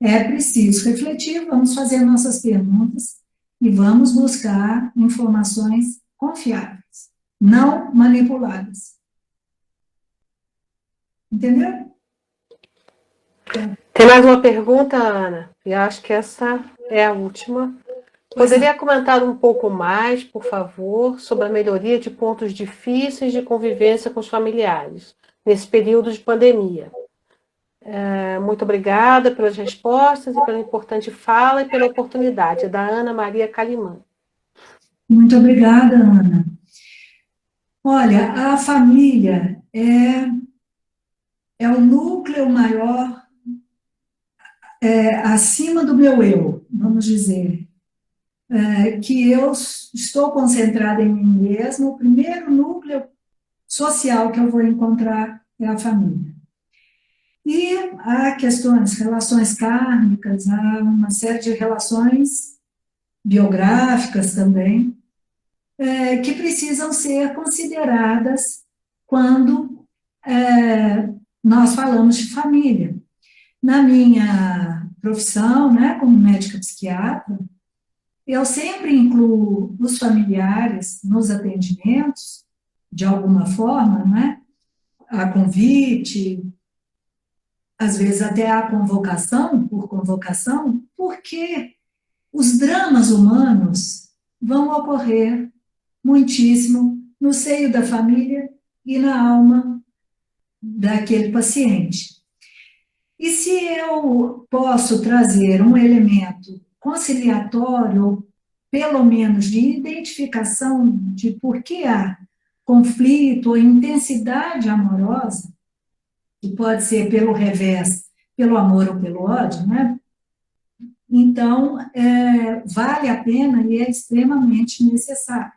É preciso refletir, vamos fazer nossas perguntas e vamos buscar informações confiáveis, não manipuladas. Entendeu? Tem mais uma pergunta, Ana? E acho que essa é a última. Poderia comentar um pouco mais, por favor, sobre a melhoria de pontos difíceis de convivência com os familiares nesse período de pandemia? Muito obrigada pelas respostas e pela importante fala e pela oportunidade. É da Ana Maria Calimã. Muito obrigada, Ana. Olha, a família é o núcleo maior acima do meu eu, vamos dizer. Que eu estou concentrada em mim mesma, o primeiro núcleo social que eu vou encontrar é a família. E há questões, relações kármicas, há uma série de relações biográficas também, que precisam ser consideradas quando nós falamos de família. Na minha profissão, né, como médica psiquiatra, eu sempre incluo os familiares nos atendimentos, de alguma forma, né, a convite, às vezes até a convocação, por convocação, porque os dramas humanos vão ocorrer muitíssimo no seio da família e na alma daquele paciente. E se eu posso trazer um elemento conciliatório, ou pelo menos de identificação de por que há conflito ou intensidade amorosa, que pode ser pelo revés, pelo amor ou pelo ódio, né? Então, vale a pena e é extremamente necessário.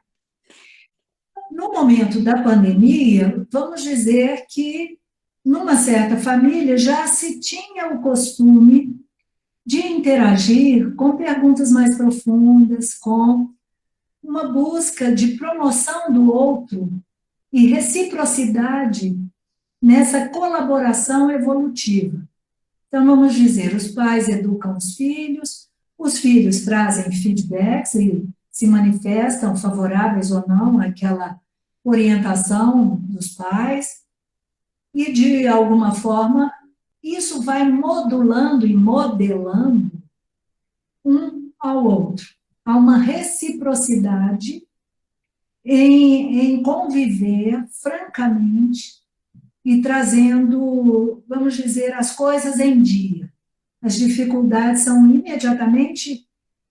No momento da pandemia, vamos dizer que, numa certa família, já se tinha o costume de interagir com perguntas mais profundas, com uma busca de promoção do outro e reciprocidade nessa colaboração evolutiva. Então, vamos dizer, os pais educam os filhos trazem feedbacks e se manifestam favoráveis ou não àquela orientação dos pais, e, de alguma forma, isso vai modulando e modelando um ao outro. Há uma reciprocidade em conviver francamente e trazendo, vamos dizer, as coisas em dia. As dificuldades são imediatamente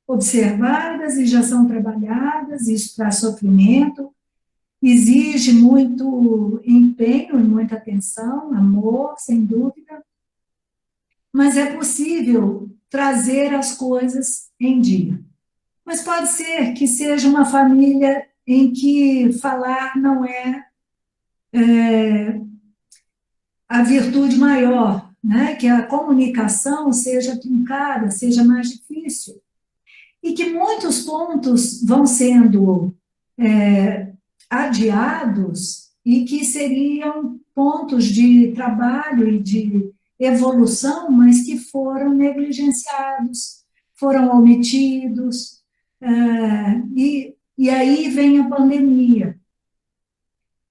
observadas e já são trabalhadas, isso traz sofrimento, exige muito empenho e muita atenção, amor, sem dúvida, mas é possível trazer as coisas em dia. Mas pode ser que seja uma família em que falar não é a virtude maior, né? Que a comunicação seja truncada, seja mais difícil, e que muitos pontos vão sendo adiados e que seriam pontos de trabalho e de evolução, mas que foram negligenciados, foram omitidos, e aí vem a pandemia.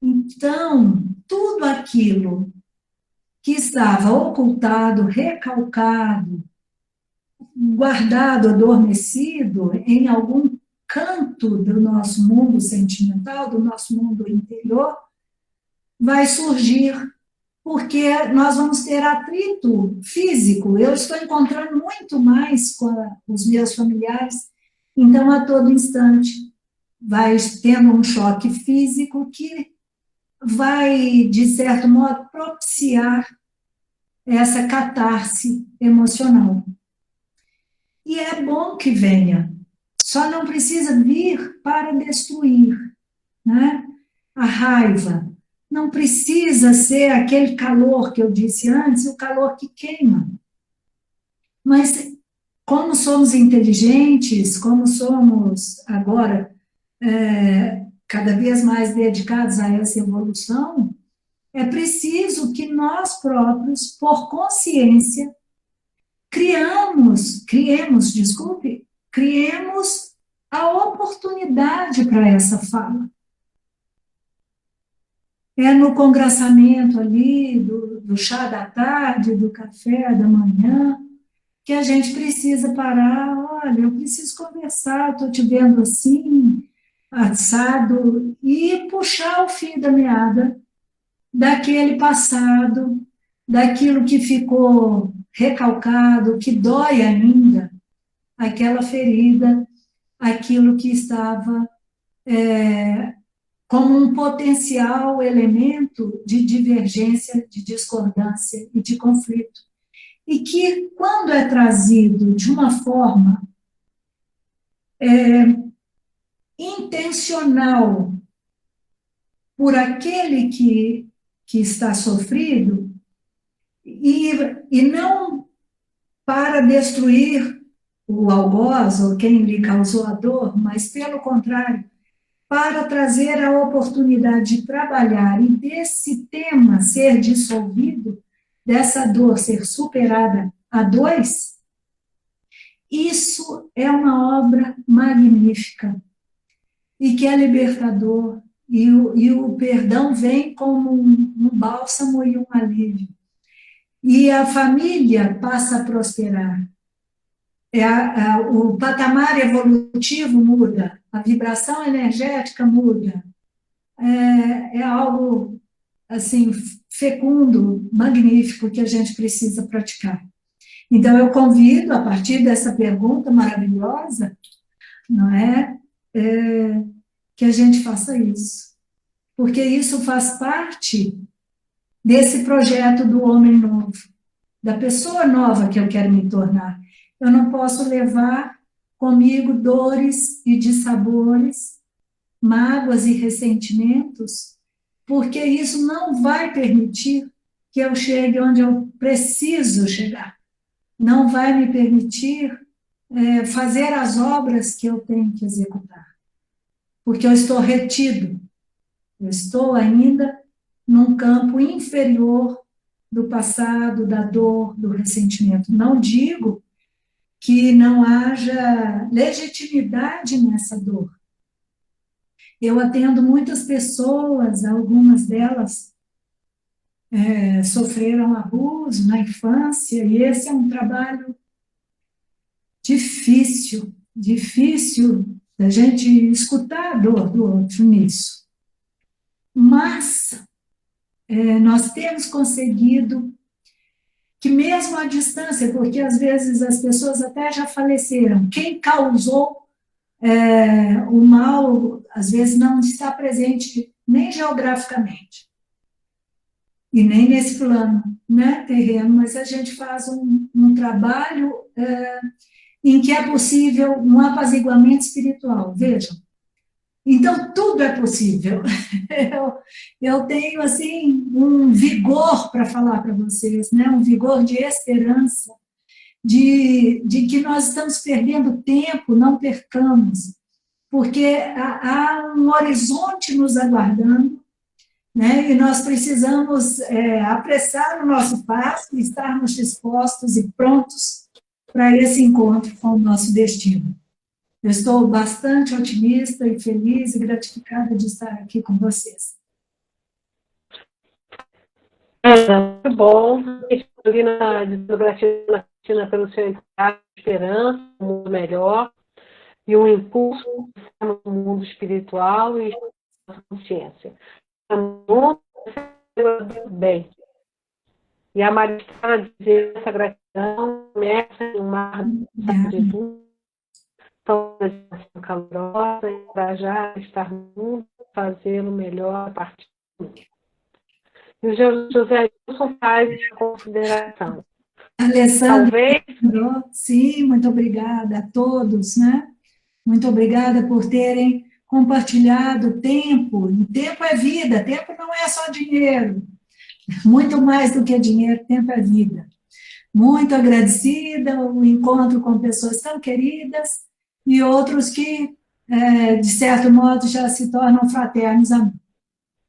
Então, tudo aquilo que estava ocultado, recalcado, guardado, adormecido em algum canto do nosso mundo sentimental, do nosso mundo interior, vai surgir, porque nós vamos ter atrito físico. Eu estou encontrando muito mais com os meus familiares, então, a todo instante, vai tendo um choque físico que vai, de certo modo, propiciar essa catarse emocional. E é bom que venha, só não precisa vir para destruir, né? A raiva não precisa ser aquele calor que eu disse antes, o calor que queima. Mas, como somos inteligentes, como somos agora cada vez mais dedicados a essa evolução, é preciso que nós próprios, por consciência, criemos a oportunidade para essa fala. É no congraçamento ali do chá da tarde, do café da manhã, que a gente precisa parar. Olha, eu preciso conversar, estou te vendo assim, assado, e puxar o fio da meada daquele passado, daquilo que ficou recalcado, que dói ainda, aquela ferida, aquilo que estava como um potencial elemento de divergência, de discordância e de conflito. E que, quando é trazido de uma forma intencional por aquele que está sofrido, e não para destruir o algoz ou quem lhe causou a dor, mas, pelo contrário, para trazer a oportunidade de trabalhar e desse tema ser dissolvido, dessa dor ser superada a dois, isso é uma obra magnífica e que é libertador, e o perdão vem como um bálsamo e um alívio. E a família passa a prosperar. O patamar evolutivo muda, a vibração energética muda. É algo assim fecundo, magnífico, que a gente precisa praticar. Então, eu convido, a partir dessa pergunta maravilhosa, não é, que a gente faça isso. Porque isso faz parte desse projeto do homem novo, da pessoa nova que eu quero me tornar. Eu não posso levar comigo dores e dissabores, mágoas e ressentimentos, porque isso não vai permitir que eu chegue onde eu preciso chegar. Não vai me permitir fazer as obras que eu tenho que executar. Porque eu estou retido. Eu estou ainda num campo inferior do passado, da dor, do ressentimento. Não digo que não haja legitimidade nessa dor. Eu atendo muitas pessoas, algumas delas sofreram abuso na infância, e esse é um trabalho difícil da gente escutar a dor do outro nisso. Mas nós temos conseguido que mesmo à distância, porque às vezes as pessoas até já faleceram, quem causou o mal, às vezes não está presente nem geograficamente, e nem nesse plano, né, terreno, mas a gente faz um trabalho em que é possível um apaziguamento espiritual, vejam. Então, tudo é possível. Eu tenho, assim, um vigor para falar para vocês, né? Um vigor de esperança, de que nós estamos perdendo tempo, não percamos, porque há um horizonte nos aguardando, né? E nós precisamos apressar o nosso passo, estarmos dispostos e prontos para esse encontro com o nosso destino. Eu estou bastante otimista e feliz e gratificada de estar aqui com vocês. Muito bom. Ali na Cristina, pelo seu entusiasmo, esperança, um mundo melhor e um impulso no mundo espiritual e consciência. O mundo bem. E a Maristela dizer essa gratidão, começa em um mar de luz, toda a calorosa, encorajar a estar no mundo, fazê-lo melhor a partir do mundo. E o José Wilson faz a consideração. Alessandra, Talvez. sim, muito obrigada a todos, né? Muito obrigada por terem compartilhado tempo. E tempo é vida, tempo não é só dinheiro. Muito mais do que dinheiro, tempo é vida. Muito agradecida, o encontro com pessoas tão queridas e outros que, de certo modo, já se tornam fraternos amigos.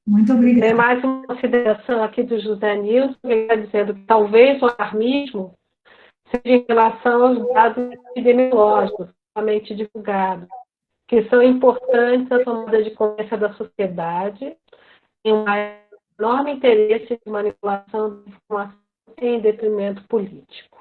Muito obrigada. Tem mais uma consideração aqui do José Nilson, que está dizendo que talvez o alarmismo seja em relação aos dados epidemiológicos, somente divulgados, que são importantes na tomada de consciência da sociedade, em um enorme interesse de manipulação de informação em detrimento político.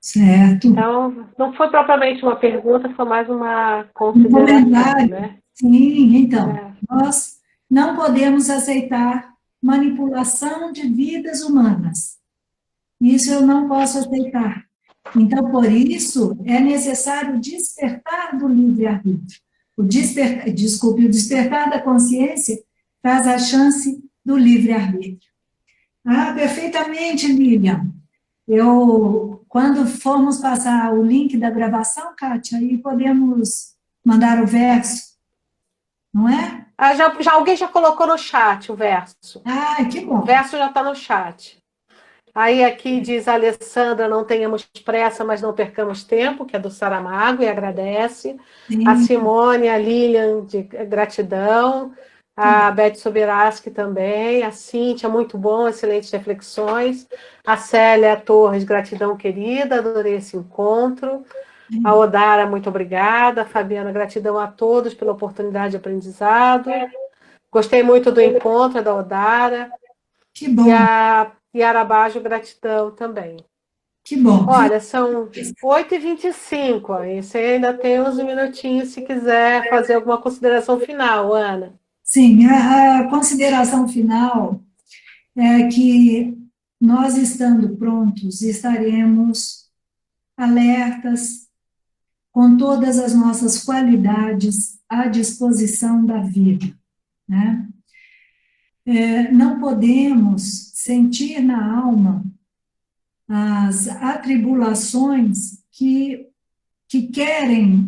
Certo. Então, não foi propriamente uma pergunta, foi mais uma consideração, né? Sim, então, nós não podemos aceitar manipulação de vidas humanas. Isso eu não posso aceitar. Então, por isso, é necessário despertar do livre-arbítrio. O despertar da consciência traz a chance do livre-arbítrio. Ah, perfeitamente, Lilian. Quando formos passar o link da gravação, Kátia, aí podemos mandar o verso, não é? Alguém já colocou no chat o verso. Ah, que bom. O verso já está no chat. Aí aqui diz a Alessandra, não tenhamos pressa, mas não percamos tempo, que é do Saramago, e agradece. Sim. A Simone, a Lilian, de gratidão. A Beth Soberaski também. A Cíntia, muito bom, excelentes reflexões. A Célia Torres, gratidão querida, adorei esse encontro. A Odara, muito obrigada. A Fabiana, gratidão a todos pela oportunidade de aprendizado. Gostei muito do encontro da Odara. Que bom. E a Yarabajo, gratidão também. Que bom. Olha, são 8h25, aí você ainda tem uns minutinhos se quiser fazer alguma consideração final, Ana. Sim, a consideração final é que nós, estando prontos, estaremos alertas, com todas as nossas qualidades à disposição da vida, né? Não podemos sentir na alma as atribulações que querem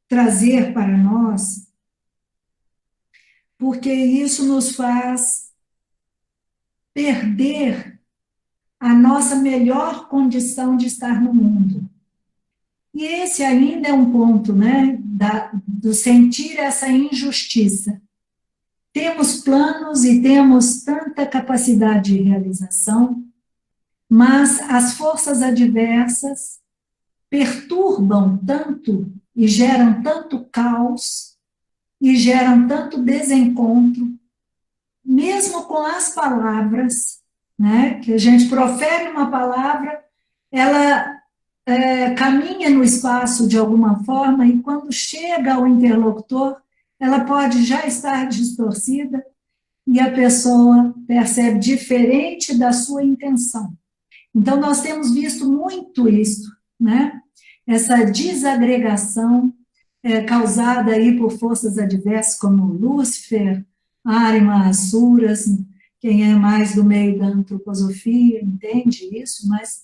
trazer para nós, porque isso nos faz perder a nossa melhor condição de estar no mundo. E esse ainda é um ponto, né, do sentir essa injustiça. Temos planos e temos tanta capacidade de realização, mas as forças adversas perturbam tanto e geram tanto caos e geram tanto desencontro, mesmo com as palavras, né, que a gente profere uma palavra, ela caminha no espaço de alguma forma e quando chega ao interlocutor, ela pode já estar distorcida e a pessoa percebe diferente da sua intenção. Então, nós temos visto muito isso, né? Essa desagregação causada aí por forças adversas como Lúcifer, Arima, Asuras, quem é mais do meio da antroposofia entende isso, mas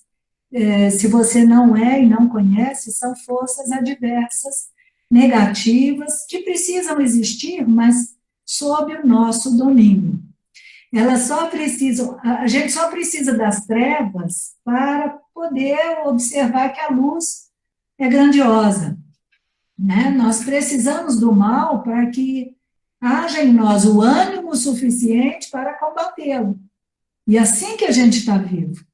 se você não é e não conhece, são forças adversas, negativas, que precisam existir, mas sob o nosso domínio. Elas só precisam, a gente só precisa das trevas para poder observar que a luz é grandiosa, né? Nós precisamos do mal para que haja em nós o ânimo suficiente para combatê-lo. E assim que a gente está vivo.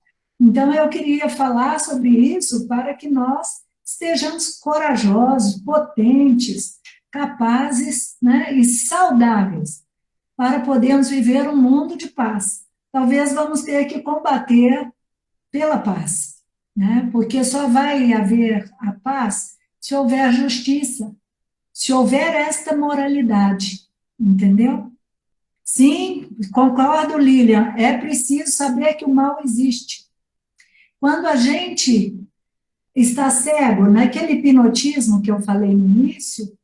Então, eu queria falar sobre isso para que nós estejamos corajosos, potentes, capazes, né, e saudáveis, para podermos viver um mundo de paz. Talvez vamos ter que combater pela paz, né? Porque só vai haver a paz se houver justiça, se houver esta moralidade, entendeu? Sim, concordo, Lilian, é preciso saber que o mal existe. Quando a gente está cego, naquele hipnotismo que eu falei no início,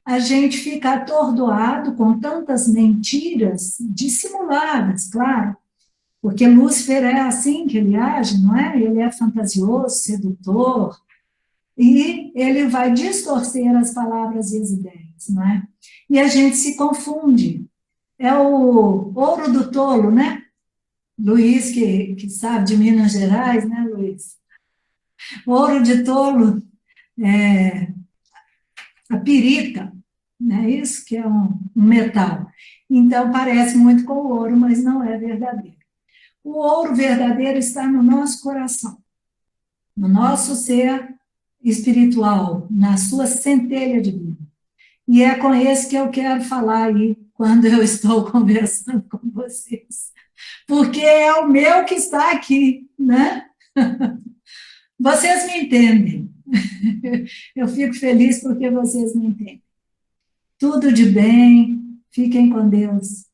a gente fica atordoado com tantas mentiras dissimuladas, claro, porque Lúcifer é assim que ele age, não é? Ele é fantasioso, sedutor, e ele vai distorcer as palavras e as ideias, não é? E a gente se confunde. É o ouro do tolo, né? Luiz, que sabe de Minas Gerais, né, Luiz? Ouro de tolo é a pirita, né? Isso que é um metal. Então, parece muito com o ouro, mas não é verdadeiro. O ouro verdadeiro está no nosso coração, no nosso ser espiritual, na sua centelha de vida. E é com esse que eu quero falar aí, quando eu estou conversando com vocês. Porque é o meu que está aqui, né? Vocês me entendem. Eu fico feliz porque vocês me entendem. Tudo de bem, fiquem com Deus.